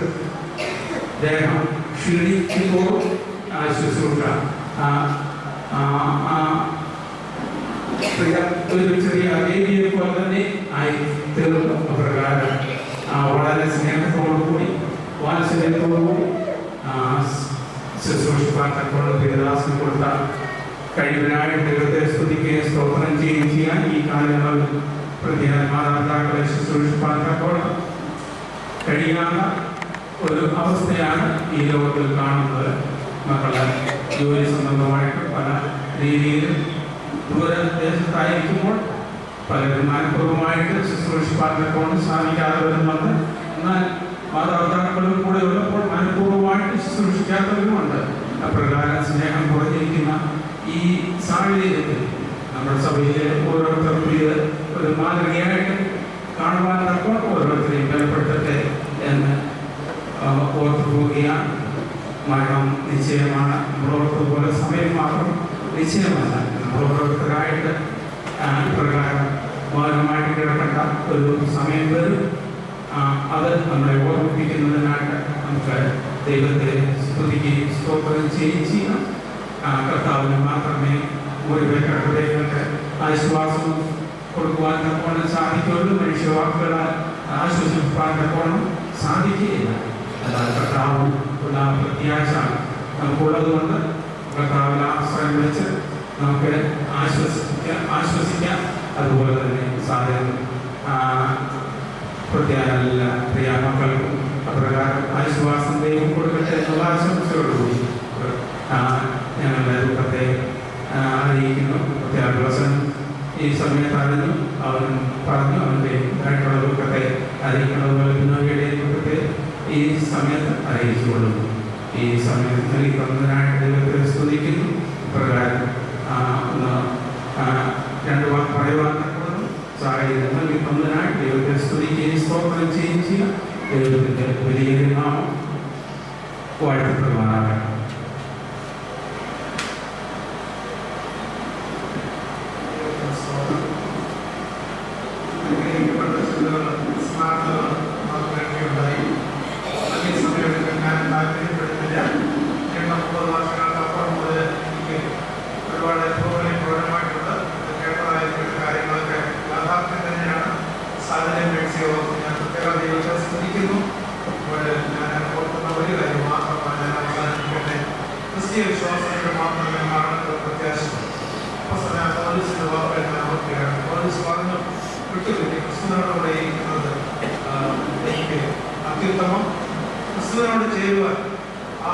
ദേഹം ക്ഷീണിക്കുമ്പോൾ ആ ശുശ്രൂഷ ഒരു ചെറിയ ബേബിയെ പോലെ തന്നെ ആയി തീർന്നു. പ്രകാരം വളരെ സ്നേഹത്തോടുകൂടി വാത്സല്യത്തോടുകൂടി ശുശ്രൂഷിപ്പാൻ തക്കോളം ദേവദാസിന് കൊടുത്ത കഴിവിനായിട്ട് ദൈവത്തെ സ്തുതിക്കുകയും സ്തോത്രം ചെയ്യുകയും ചെയ്യാൻ ഈ കാലങ്ങളിൽ പ്രത്യേക മാതാപിതാക്കളെ ശുശ്രൂഷിപ്പാൻ തക്കോളം കഴിയാത്ത ഒരു അവസ്ഥയാണ് ഈ ലോകത്തിൽ കാണുന്നത്. മക്കളെ ജോലി സംബന്ധമായിട്ട് പല രീതിയിലും ദൂരദേശത്തായിരിക്കുമ്പോൾ പലരും മനഃപൂർവ്വമായിട്ട് ശുശ്രൂഷിപ്പാൻ തക്കോളം സാധിക്കാതെ വരുന്നുണ്ട്. എന്നാൽ മാതാപിതാക്കളും കൂടെ ഉള്ളപ്പോൾ മനഃപൂർവ്വമായിട്ട് ശുശ്രൂഷിക്കാത്തവരുമുണ്ട്. അപ്രകാരം സ്നേഹം കുറഞ്ഞിരിക്കുന്ന ഈ സാഹചര്യത്തിൽ നമ്മുടെ സഭയിലെ ഓരോരുത്തർക്കും ഇത് ഒരു മാതൃകയായിട്ട് കാണുവാൻ തക്കോളം ഓരോരുത്തരെയും ബലപ്പെടുത്തട്ടെ എന്ന് ഓർത്തു പോവുകയാണ്. മരണം നിശ്ചയമാണ്. നമ്മളോർത്തതുപോലെ സമയം മാത്രം നിശ്ചയമല്ല. നമ്മൾ ഓരോരുത്തരായിട്ട് പ്രകാരം മൗനമായിട്ട് കിടക്കേണ്ട ഒരു സമയം വരും. അത് നമ്മളെ ഓർമ്മിപ്പിക്കുന്നതിനായിട്ട് നമുക്ക് ദൈവത്തെ സ്തുതിക്കുകയും സ്തോത്രം ചെയ്യുകയും ചെയ്യണം. കർത്താവിന് മാത്രമേ മുറിവേറ്റ ഹൃദയങ്ങൾക്ക് ആശ്വാസം കൊടുക്കുവാൻ തക്കോണം സാധിക്കുള്ളൂ. മനുഷ്യവാക്കുകളാൽ ആശ്വസിപ്പാൻ തക്കോണം സാധിക്കുകയില്ല. എന്നാൽ കർത്താവും ഉള്ള പ്രത്യാശ നമുക്കുള്ളത് കർത്താവിൽ ആശ്രയം വെച്ച് നമുക്ക് ആശ്വസിക്കാം. അതുപോലെ തന്നെ സാധനം പ്രത്യേക പ്രിയ മക്കൾക്കും അപ്രകാരം ആശ്വാസം ദൈവം കൊടുക്കട്ടെ എന്നുള്ള ആശംസയോടുകൂടി ഞങ്ങളുടെ ദുഃഖത്തെ അറിയിക്കുന്നു. പ്രത്യാഭ്യാസം ഈ സമയത്ത് അറിഞ്ഞു. അവൻ പറഞ്ഞു അവൻ്റെ ആയിട്ടുള്ള ദുഃഖത്തെ അറിയിക്കണതുപോലെ പിന്നോയുടെ ദുഃഖത്തെ ഈ സമയത്ത് അറിയിച്ചുകൊള്ളുന്നു. ഈ സമയത്ത് നൽകിക്കൊണ്ടതിനായിട്ട് ദൈവത്തെ സ്തുതിക്കുന്നു. പ്രകാരം രണ്ട് വാക്ക് പറയുവാൻ സാഹചര്യം നൽകിക്കൊണ്ടതിനായിട്ട് ദൈവത്തെ സ്തുതിക്കുകയും സ്തോത്രം ചെയ്യുകയും ചെയ്യാം. ദൈവത്തിൻ്റെ വലിയ നാമം വാഴ്ത്തപ്പെടുവാനാകണം. അത്യുത്തമം ക്രിസ്തുവിനോട് ചേരുവാൻ ആ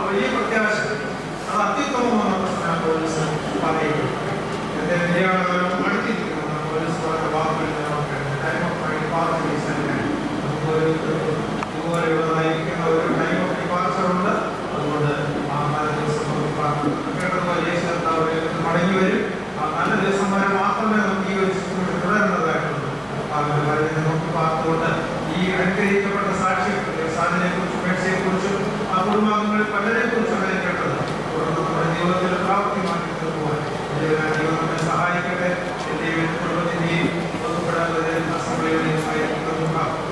വലിയ പ്രത്യാശ അത് അത്യുത്തമമെന്ന് പോലീസ് പറയുന്നു. എൻ്റെ നിര്യാണകാലം അടുത്തിരിക്കുന്നു. പോലീസ് പറഞ്ഞ വാക്കുകളിൽ ഇതുപോലെയുള്ളതായിരിക്കുന്ന ഒരു ടൈം ഓഫ് ഡിപ്പാർച്ചറുണ്ട്. അതുകൊണ്ട് ആ നല്ല ദിവസം മടങ്ങി വരും. ആ നല്ല ദിവസം വരെ മാത്രമേ നമുക്ക് ഈ ഒരു ശുശ്രൂഷ തുടരുന്നതായിട്ടുള്ളൂ. അതിനെ നോക്കി പാർത്തുകൊണ്ട് ഈ അനുഗ്രഹിക്കപ്പെട്ട സാധനെ കുറിച്ചും മേഴ്സിയെ കുറിച്ചും ആ കുടുംബാംഗങ്ങളിൽ പലരെ കുറിച്ചും കേട്ടത് തുടർന്ന് നമ്മുടെ ജീവിതത്തിൽ പ്രാപ്തിമാക്കി തീർക്കുവാൻ ദൈവം നമ്മെ സഹായിക്കട്ടെ. എൻ്റെയും കുടുംബത്തിൻ്റെയും പൊതുപ്പെടാതെ അസംബ്ലിയുടെയും ആയിരിക്കുന്ന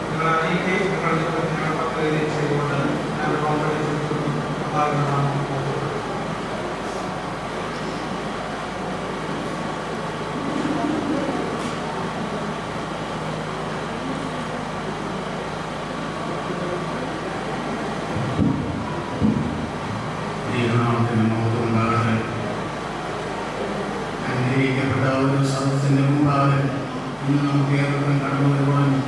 നിങ്ങൾ അറിയിക്കുകയും നിങ്ങളുടെ പദ്ധതി ചെയ്തുകൊണ്ട് ഞാൻ പങ്കെടുത്തു. അനുഗ്രഹിക്കപ്പെട്ട ഒരു സദസ്സിൻ്റെ മുമ്പാകെ ഇന്ന് നമുക്ക് ഏവർക്കും കടന്നു വരുവാനും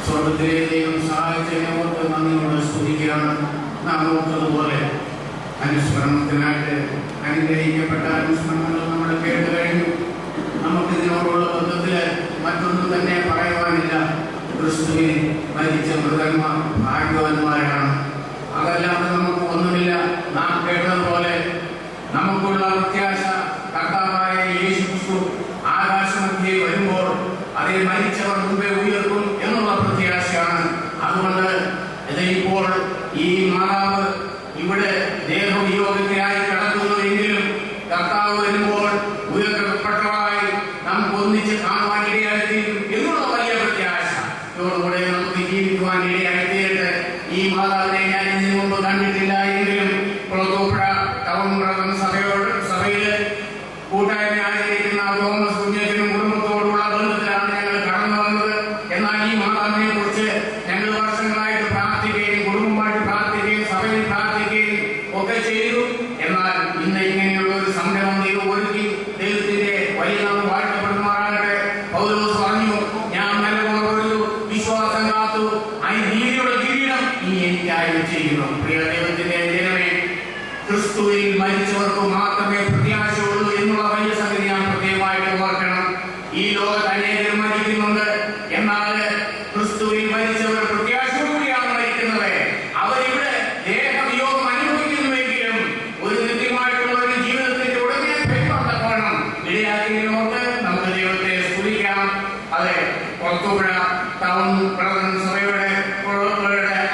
സ്വർഗത്തിലെ ദൈവം സഹായിച്ചതിനെ ഓർത്ത് നന്ദിയോടെ സ്തുതിക്കുകയാണ്. നാം ഓർത്തതുപോലെ അനുസ്മരണത്തിനായിട്ട് അനുഗ്രഹിക്കപ്പെട്ട അനുസ്മരണങ്ങൾ നമ്മൾ കേട്ട് കഴിഞ്ഞു. നമുക്കിതിനോടുള്ള ബന്ധത്തിൽ മറ്റൊന്നും തന്നെ പറയുവാനില്ല. ക്രിസ്തുവിൽ മരിച്ച മൃതന്മാർ ഭാഗ്യവാന്മാരാണ്. അതല്ലാതെ നമുക്ക് ഒന്നുമില്ല. നാം കേട്ടതുപോലെ നമുക്കുള്ള പ്രത്യാശ കർത്താവായ യേശു ക്രിസ്തു ആകാശമധ്യേ വരുമ്പോൾ അതിൽ മരിച്ചവർ മുമ്പേ ഉയർത്തും എന്നുള്ള പ്രത്യാശയാണ്. അതുകൊണ്ട് ഇപ്പോൾ ഈ മാതാവ് ഇവിടെ ദേഹവിയോഗത്തിനായി കിടക്കുന്നുവെങ്കിലും കർത്താവ് വരുമ്പോൾ ഉയർത്തപ്പെട്ടവരായി നമുക്ക് ഒന്നിച്ച് കാണുവാൻ ഇടയായിത്തീരും എന്നുള്ള വലിയ പ്രത്യാശ ഇതോടുകൂടെ നമുക്ക് ജീവിക്കുവാൻ ഇടയായിത്തീരട്ടെ. ഈ മാതാവിനെ ഞാൻ ഇതിനു മുമ്പ് കണ്ടിട്ടില്ല എങ്കിലും കുളത്തൂപ്പുഴ ടൗൺ ബ്രദർ സഭയില് കൂട്ടായ്മ ആചരിക്കുന്ന തോമസ് കുഞ്ഞച്ചനും കുടുംബത്തോടുള്ള ബന്ധത്തിലാണ് ഞങ്ങൾ കടന്നു വന്നത്. എന്നാൽ ഈ മാതാവിനെ കുറിച്ച് ഞങ്ങൾ വർഷങ്ങളായിട്ട് പ്രാർത്ഥിക്കുകയും കുടുംബമായിട്ട് പ്രാർത്ഥിക്കുകയും സഭയിൽ പ്രാർത്ഥിക്കുകയും ഒക്കെ ചെയ്തു. എന്നാൽ ഇന്ന് ഇങ്ങനെയുള്ള ഒരു സംരംഭം ദൈവം ഒരുക്കി. ദൈവത്തിന്റെ വലിയ നാമം വാഴ്ത്തപ്പെടുമാറാകട്ടെ. പൗലോസ് പറഞ്ഞു, ഞാൻ നല്ലപോലെ പൊരുതു, വിശ്വാസം കാത്തു, നീതിയുടെ കിരീടം ഇനി എനിക്കായി ചെയ്യുന്നു. പ്രിയ ദൈവത്തിന്റെ ജനമേ, ക്രിസ്തുവിൽ മരിച്ചവർക്ക് മാത്രമേ പ്രത്യാശയുള്ളൂ എന്നുള്ള വലിയ സംഗതി ഞാൻ പ്രത്യേകമായിട്ട് ഓർക്കണം. ഈ ലോകത്ത് അനേകർ മരിക്കുന്നുണ്ട്. എന്നാൽ ക്രിസ്തുവിൽ മരിച്ചവർ പ്രത്യാശയോടുകൂടിയാണ് മരിക്കുന്നത്. അവരിവിടെ ദേഹവിയോഗം അനുഭവിക്കുന്നുവെങ്കിലും ഒരു നിത്യമായിട്ടുള്ള ഒരു ജീവിതത്തിന്റെ ഉടനെ പെരുമാറ്റക്കണം ഇടയാക്കിയതിനോട്ട് നമുക്ക് ദൈവത്തെ സ്തുതിക്കാം. അതെ, പുറത്തുപുഴ ടൗൺ ബ്രദർ സഭയുടെ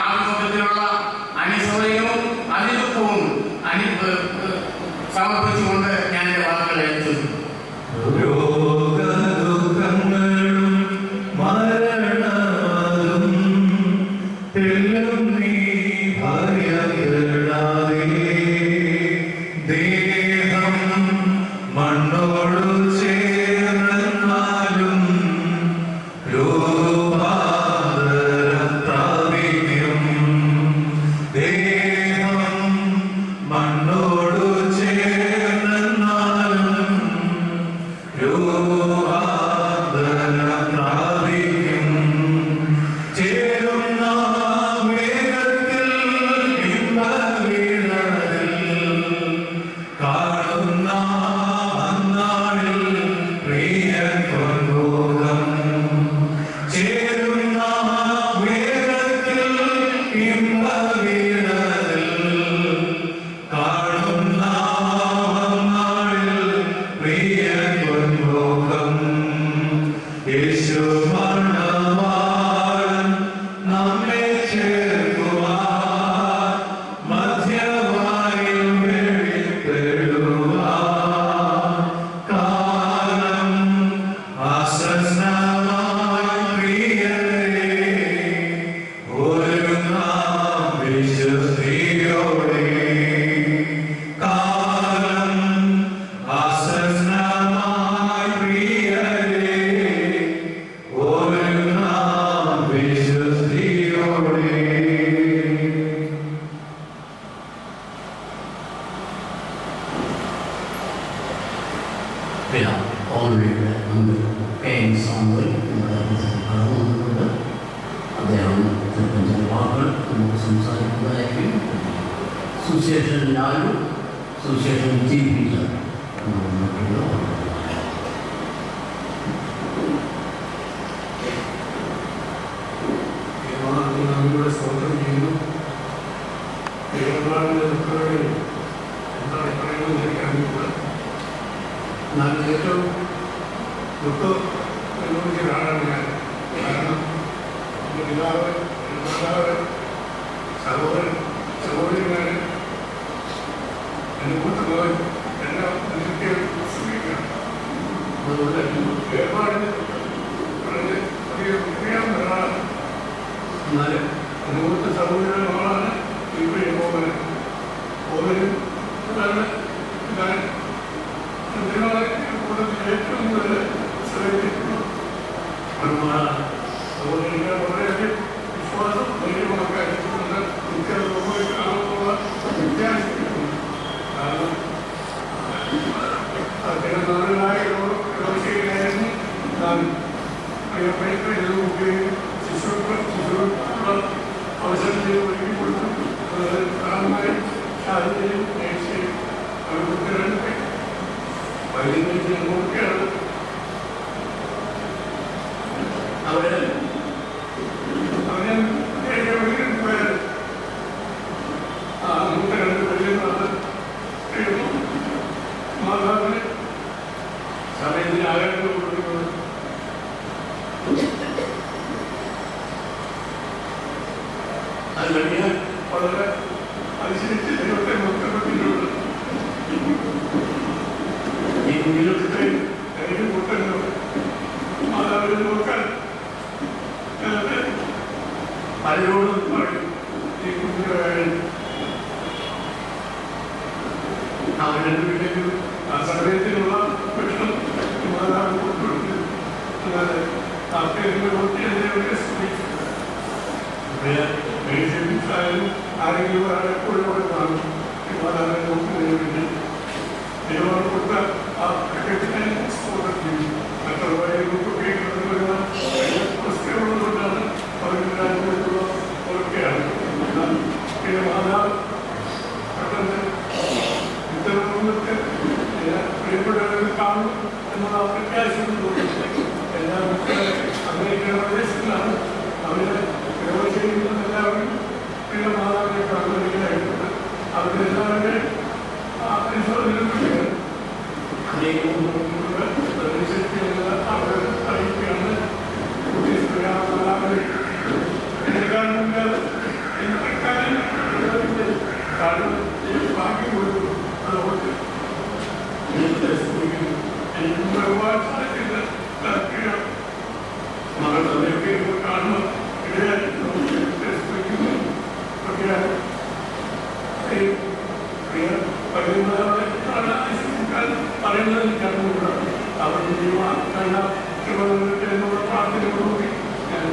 ആത്മഹത്യത്തിലുള്ള അനുശോചനവും അനുദുഃഖവും സമർപ്പിച്ചുകൊണ്ട് ഞാൻ എന്റെ വാക്കുകളെ ചൊല്ലുന്നു. അവസരത്തിൽ ഒരുക്കി കൊടുത്തു. പ്രാഥമികമായി ഷാഹിനെയും നേഴ്സിനെയും അവർക്ക് രണ്ട് വൈകുന്നേരത്തിൽ നോക്കിയാണ് അവരെ പോയാൽ അങ്ങോട്ട് രണ്ട് കഴിയുന്നതാണ് മാതാവിന് സമയത്തിന് ആരോഗ്യം കൊടുക്കുന്നത്. അത് കഴിഞ്ഞാൽ വളരെ അനുസരിച്ച് ദൈവത്തെ ബന്ധപ്പെട്ടിട്ടുണ്ട്. ഈ കുഞ്ഞിലൊക്കെ എനിക്ക് കൂട്ടുന്നു മാതാവിനെ നോക്കാൻ പലരോടും പറയും. ഈ കുഞ്ഞിന്റെ കാര്യം അവരുടെ വീട്ടിലും ആ സമയത്തിനുള്ള ഭക്ഷണം മാതാവിന് കൊടുത്തു. അല്ലാതെ ആ പേരിൽ നോക്കിയതിനെ ശ്രമിച്ചു. ആരെങ്കിലും ഒരാളെ എപ്പോഴും കാണും. മാതാവിനെ നോക്കുന്നതിന് വേണ്ടി ദൈവം കൊടുത്ത ആ പാക്കറ്റിനെ എക്സ്പോർട്ട് ചെയ്യും. മറ്റുള്ളവരെയൊക്കെ ഉപയോഗിക്കുന്നതിനുള്ള വസ്തുക്കളുള്ളതുകൊണ്ടാണ് അവരുടെ രാജ്യത്തുള്ള ഓർക്കുകയാണ്. എന്നാൽ പിന്നെ മാതാവ് പെട്ടെന്ന് ഇത്തരമൊക്കെ പ്രിയപ്പെട്ടവരെ കാണും എന്നുള്ള പ്രത്യാശം തോന്നുന്നു. എല്ലാ മക്കളെ അമേരിക്കൻ പ്രദേശത്തിലാണ് അവരെ സേവ ചെയ്യുന്നത്. എല്ലാവരും പ്രിയ മാതാവിനെ കാണുന്നതിനായിട്ടുണ്ട്. അവരെല്ലാവരുടെയും പരിശോധനയിലാണ് അവർ അറിയിക്കുകയാണ്. ബാക്കി കൊടുത്തു. അതുകൊണ്ട് ഒരുപാട് സാധ്യത മകൾ അതൊക്കെ കാണുമ്പോൾ ഇടയായിരുന്നു ഒക്കെയാണ് പറയുന്നത് കണ്ടുകൂടാണ്. അവർ എന്നുള്ള പ്രാർത്ഥനയോടുകൂടി ഞാൻ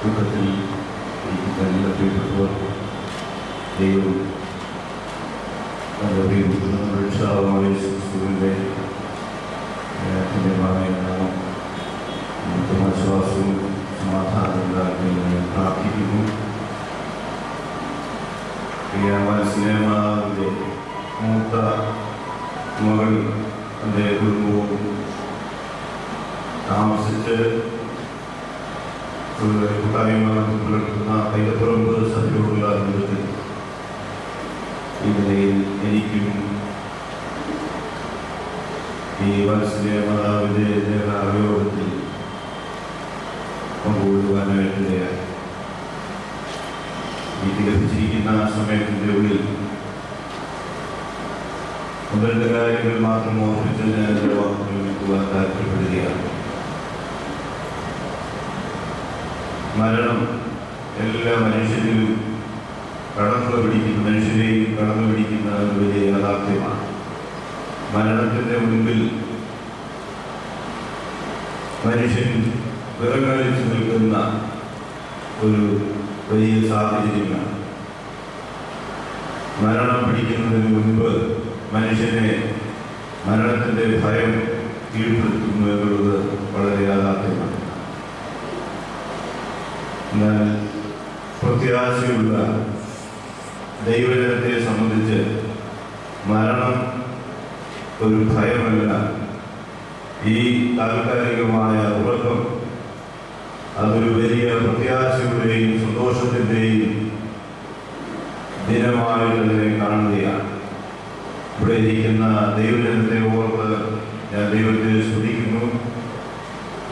ദുഃഖത്തിൽ നല്ല പ്രിയപ്പെട്ടവർ ദൈവം നല്ല പ്രിയപ്പെട്ട ക്രിസ്തുവിൻ്റെ ധന്യമായ നാമം ആശ്വാസവും സമാധാനം ഉണ്ടാക്കി പ്രാർത്ഥിക്കുന്നു. സിനിമാവിൻ്റെ മൂത്ത മകൾ എൻ്റെ കുടുംബവും താമസിച്ച് കൂട്ടായ്മ പുലർത്തുന്ന കൈതപ്പുറമ്പ് സഭയോടുള്ള ബന്ധത്തിൽ ഈ നിലയിൽ എനിക്കും ഈ വാത്സല്യ മാതാവിൻ്റെ അവയോഗത്തിൽ പങ്കുകൊള്ളുവാനായിട്ടിടയായി. ഈ ലഭിച്ചിരിക്കുന്ന സമയത്തിൻ്റെ ഉള്ളിൽ ഒന്നിരണ്ട് കാര്യങ്ങൾ മാത്രം ഓർമ്മിച്ച് ഞാൻ എൻ്റെ വാക്കുകൾ നിൽക്കുവാൻ താല്പര്യപ്പെടുകയാണ്. മരണം എല്ലാ മനുഷ്യരിലും മനുഷ്യരെയും കടന്നു പിടിക്കുന്ന ഒരു വലിയ യാഥാർത്ഥ്യമാണ്. മരണത്തിൻ്റെ മുൻപിൽ മനുഷ്യൻ വിറങ്ങലിച്ചു നിൽക്കുന്ന ഒരു വലിയ സാഹചര്യമാണ്. മരണം പിടിക്കുന്നതിന് മുൻപ് മനുഷ്യനെ മരണത്തിൻ്റെ ഭയം കീഴ്പ്പെടുത്തുന്നു എന്നുള്ളത് വളരെ യാഥാർത്ഥ്യമാണ്. എന്നാൽ പ്രത്യാശയുള്ള ദൈവജനത്തെ സംബന്ധിച്ച് മരണം ഒരു ഭയമല്ല. ഈ താൽക്കാലികമായ ഉറക്കം അതൊരു വലിയ പ്രത്യാശയുടെയും സന്തോഷത്തിൻ്റെയും ദിനമായിട്ട് അതിനെ കാണുകയാണ്. ഇവിടെ ഇരിക്കുന്ന ദൈവജനത്തെ ഓർത്ത് ഞാൻ ദൈവത്തെ സ്തുതിക്കുന്നു.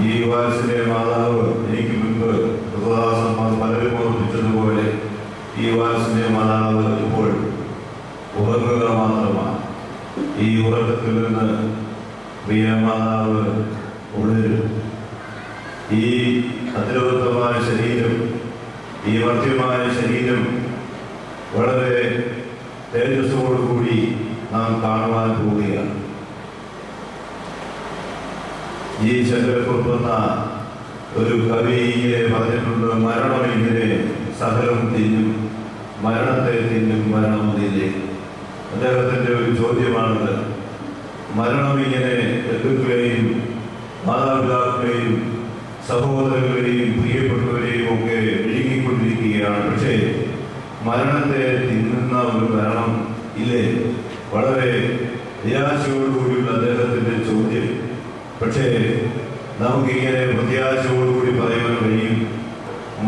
ഈ വാത്സല്യ മാതാവ് എനിക്ക് മുൻപ് കൃതദാസന്മാർ പലരും ഓർപ്പിച്ചതുപോലെ ഈ വാത്സല്യ മാതാവ് ഇപ്പോൾ ഉറങ്ങുക മാത്രമാണ്. ഈ ഉറക്കത്തിൽ നിന്ന് പ്രിയ മാതാവ് ഉണരും. ഈ അതിരവൃത്തമായ ശരീരം, ഈ മധ്യമായ ശരീരം വളരെ തേജസ്സോടുകൂടി നാം കാണുവാൻ പോകും. ഈ ശങ്കരക്കുറുപ്പെന്ന ഒരു കവി ഇങ്ങനെ പറഞ്ഞിട്ടുണ്ട്, മരണം ഇങ്ങനെ സകലം തിന്നും, മരണത്തെ തിന്നും മരണം തിന്നെ. അദ്ദേഹത്തിൻ്റെ ഒരു ചോദ്യമാണത്. മരണം ഇങ്ങനെ ബന്ധുക്കളെയും മാതാപിതാക്കളെയും സഹോദരങ്ങളെയും പ്രിയപ്പെട്ടവരെയും ഒക്കെ വിഴുങ്ങിക്കൊണ്ടിരിക്കുകയാണ്. പക്ഷേ മരണത്തെ തിന്നുന്ന ഒരു മരണം ഇല്ലേ? വളരെ നിരാശയോടുകൂടിയുള്ള അദ്ദേഹത്തിൻ്റെ ചോദ്യം. പക്ഷേ നമുക്കിങ്ങനെ പ്രത്യാശയോടുകൂടി പറയാൻ കഴിയും.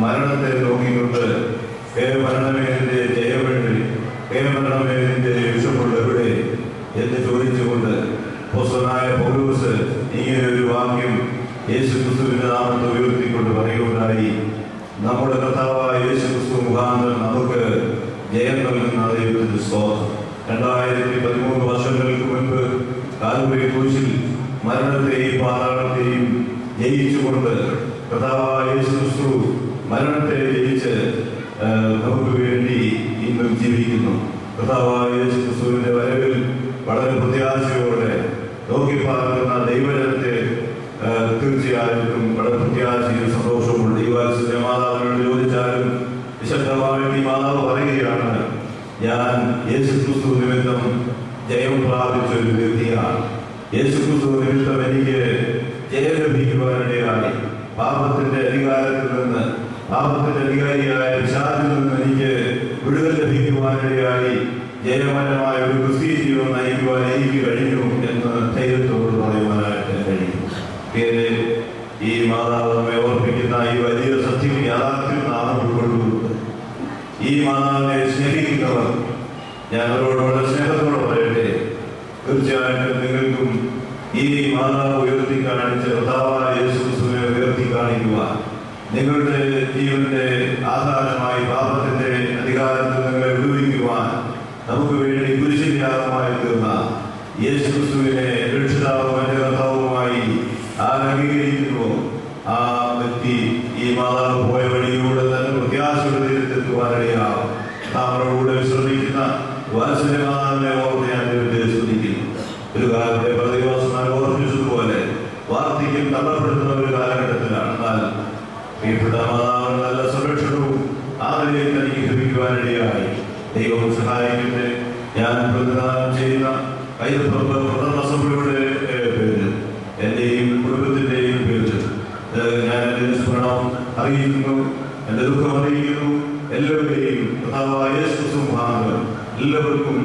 മരണത്തെ നോക്കിക്കൊണ്ട് മരണമേതിൻ്റെ ജയമെഴുതി, മരണമേതിൻ്റെ വിഷമുള്ള എവിടെ എന്ന് ചോദിച്ചുകൊണ്ട് അപ്പോസ്തലനായ പൗലോസ് ഇങ്ങനെ ഒരു വാക്യം യേശുക്രിസ്തുവിന്റെ നാമത്തെ ഉയർത്തിക്കൊണ്ട് പറയുകയുണ്ടായി. നമ്മുടെ കർത്താവായ യേശുക്രിസ്തു മുഖാന്തരം നമുക്ക് ജയം നൽകുന്ന ദൈവത്തിന്റെ സ്തോത്രം. 2013 വർഷങ്ങൾക്ക് മുൻപ് കാൽവരി ക്രൂശിൽ മരണത്തെയും പാതാളത്തെയും ജയിച്ചുകൊണ്ട് കർത്താവായ യേശുക്രിസ്തു മരണത്തെ ജയിച്ച് നമുക്ക് വേണ്ടി ഇന്നും ജീവിക്കുന്നു. കർത്താവായ യേശുക്രിസ്തുവിന്റെ വരവിൽ വളരെ പ്രത്യാശയോടെ നോക്കിപ്പാർക്കുന്ന ദൈവജനത്തെ തീർച്ചയായിട്ടും വളരെ പ്രത്യാശയും സന്തോഷമുണ്ട്. ഈ വാത്സല്യ മാതാവിനോട് ചോദിച്ചാലും വിശദമായിട്ട് ഈ മാതാവ് പറയുകയാണ്, ഞാൻ യേശുക്രിസ്തു നിമിത്തം ജയം പ്രാപിച്ച ഒരു വ്യക്തിയാണ്. യേശുക്രിസ്തു നിമിത്തം എനിക്ക് ജയം ലഭിക്കുവാനിടയായി. പാപത്തിന്റെ അധികാരത്തിൽ നിന്ന്, പാപത്തിന്റെ അധികാരിയായ പിശാചിൽ നിന്ന് എനിക്ക് വിടുതൽ ലഭിക്കുവാനിടയായി. ജയമനമായ ഒരു ക്രിസ്തീയ ജീവിതം നയിക്കുവാൻ എനിക്ക് കഴിഞ്ഞു എന്ന് ധൈര്യത്തോട് പറയുവാനായിട്ട് കഴിയും. ഈ മാതാവ് നമ്മെ ഓർപ്പിക്കുന്ന ഈ വലിയ സത്യം യാഥാർത്ഥ്യം നാം ഉൾക്കൊള്ളുന്നത്. ഈ മാതാവിനെ സ്നേഹിക്കുന്നവർ, ഞാൻ അവരോട് വളരെ സ്നേഹത്തോടെ പറയട്ടെ, തീർച്ചയായിട്ടും നിങ്ങൾക്കും ഈ മാതാവ് ഉയർത്തി കാണിച്ച കർത്താവായ യേശുക്രിസ്തുവിനെ ഉയർത്തി കാണിക്കുവാൻ, നിങ്ങളുടെ ജീവന്റെ ആധാരമായി പാപത്തിന്റെ അധികാരത്തിൽ നിങ്ങളെ വിടുവിക്കുവാൻ നമുക്ക് വേണ്ടി കുരിശിന്യാഗമായി തീർന്ന യേശുക്രിസ്തുവിനെ രക്ഷിതാവും എന്റെ കർത്താവുമായി അംഗീകരിക്കുന്നുവോ ആ വ്യക്തി ഈ മാതാവ് പോയ വഴിയിലൂടെ തന്നെ പ്രത്യാശയുടെ തീരത്തെത്തുവാനിടയാവും. നമ്മളോട് വിശ്രമിക്കുന്ന വാത്സല്യ മാതാവിനെ ഓർത്ത് ഞാൻ ശ്രദ്ധിക്കുന്നു. ഒരു കാലത്തെ പ്രതിവാസന്മാർ ഓർമ്മിച്ചതുപോലെ വാർദ്ധക്യം തള്ളപ്പെടുത്തുന്ന ഒരു കാലഘട്ടത്തിലാണ്. എന്നാൽ പ്രിയപ്പെട്ട മാതാവ് നല്ല സുരക്ഷിതവും ആദരയും തനിക്ക് ലഭിക്കുവാനിടയായി. ദൈവം സഹായിക്കട്ടെ. ഞാൻ പ്രതിദാനം ചെയ്യുന്ന അസംബ്ലിയുടെ പേരിൽ, എന്റെയും കുടുംബത്തിന്റെയും പേരിൽ ഞാൻ എന്റെ സ്മരണം അറിയിക്കുന്നു, എന്റെ ദുഃഖം അറിയിക്കുന്നു. എല്ലാവരെയും കർത്താവായ യേശുക്രിസ്തു മുഖാന്തരം എല്ലാവർക്കും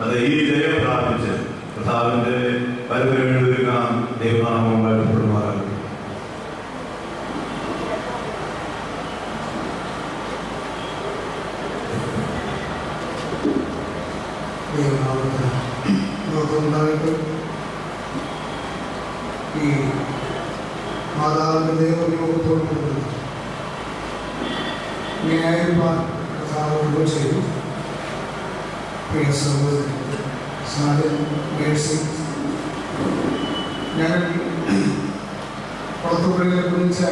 അത് ഈ ജയം പ്രാപിച്ച് കർത്താവിന്റെ വരവിന് വേണ്ടി ഒരുങ്ങാൻ ദൈവനാമം വാഴ്ത്തപ്പെടുമാറാകും. ഈ മാതാവിന്റെ ദൈവോപയോഗത്തോട് കൂടി ഇങ്ങനെയായിരുവാൻ കർത്താവ് ചെയ്തു. പ്രിയ സഹോദരൻ സാജൻ മേഴ്സി, ഞങ്ങൾ പുറത്തുകളിലെ കുറിച്ച്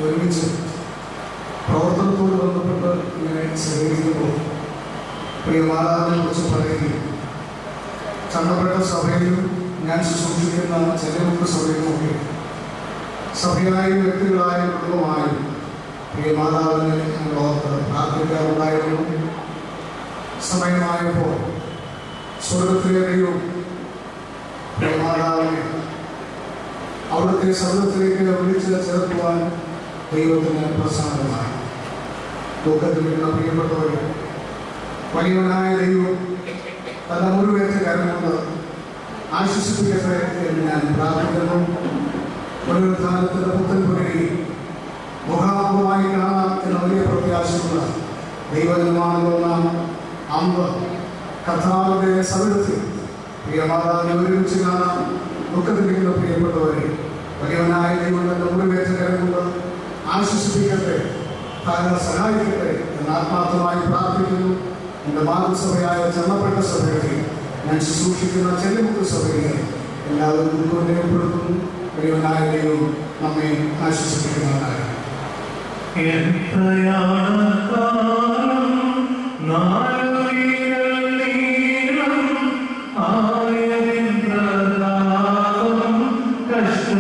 ഒരുമിച്ച് പ്രവർത്തനത്തോട് ബന്ധപ്പെട്ട് ഇങ്ങനെ സഹകരിക്കുമ്പോൾ പ്രിയ മാതാവിനെ കുറിച്ച് പറയുകയും ചണ്ണപ്പെട്ട സഭയിലും ഞാൻ ശുശ്രൂഷിക്കുന്ന ചെല്ലമുക്ക് സഭയിലുമൊക്കെ സഭയായും വ്യക്തികളായും കുടുംബമായും പ്രിയ മാതാവിനെ ഞങ്ങൾ ഓർത്ത് പ്രാർത്ഥിക്കാറുണ്ടായിരുന്നു. സമയമായപ്പോൾ സ്വർഗത്തിലെ ദൈവം പ്രിയ മാതാവിനെ അവിടുത്തെ സ്വർഗത്തിലേക്ക് വിളിച്ച് ചേർക്കുവാൻ ദൈവത്തിന് പ്രസാദമായി. ദുഃഖത്തിലുള്ള പ്രിയപ്പെട്ടവരെ, വലിയവനായ ദൈവം തന്റെ മുറിവേറ്റ കരം കൊണ്ട് ആശ്വസിപ്പിക്കട്ടെ എന്ന് ഞാൻ പ്രാർത്ഥിക്കുന്നു. പുനരുദ്ധാനത്തിന്റെ പുത്തൻ പുലരി മുഖാമുഖമായി കാണാം എന്ന വലിയ പ്രത്യാശയുള്ള ദൈവജനമാണല്ലോ നാം. അമ്പ് കർത്താവിന്റെ സവിധത്തിൽ പ്രിയ മാതാവിനെ ഒരുമിച്ച് കാണാം. ദുഃഖത്തിലിരിക്കുന്ന പ്രിയപ്പെട്ടവരെ, വലിയവനായ ദൈവം തന്റെ മുറിവേറ്റ കരം കൊണ്ട് ആശ്വസിപ്പിക്കട്ടെ, താങ്കൾ സഹായിക്കട്ടെ എന്ന് ആത്മാർത്ഥമായി പ്രാർത്ഥിക്കുന്നു. എൻ്റെ മാതൃസഭയായ ചണ്ണപ്പെട്ട സഭയിൽ ഞാൻ ശുശ്രൂഷിക്കുന്ന ചെല്ലിമുക്ക് സഭയെ എല്ലാവരും ഉൾപ്പെടുത്തുന്നു. വലിയവനായ ദൈവം നമ്മെ ആശ്വസിപ്പിക്കുന്നതായി. കഷ്ട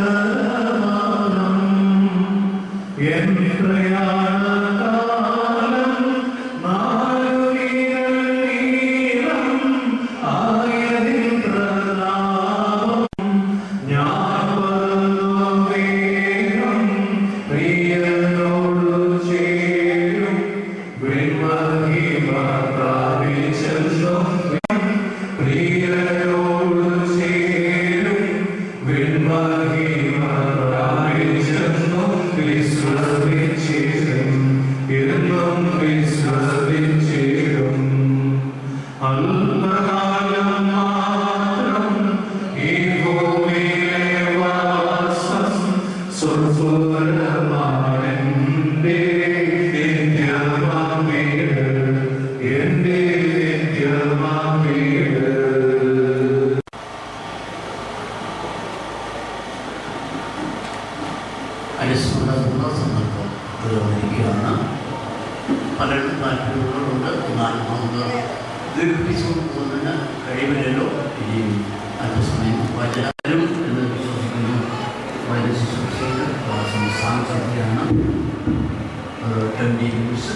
അനുസ്മരണ സന്ദർഭം പുരോഗമിക്കുകയാണ്. പലരും താല്പര്യങ്ങളുണ്ട്. എന്നാൽ നമുക്ക് ദീർഘിപ്പിച്ചു പോകുന്നതിന് കഴിവില്ലല്ലോ. ഇനി അല്പസമയം വചനം എന്ന് വിശ്വസിക്കുന്നു. വചന ശുശ്രൂഷയിൽ സാംസ്കൃതിയാണ് 20 minutes.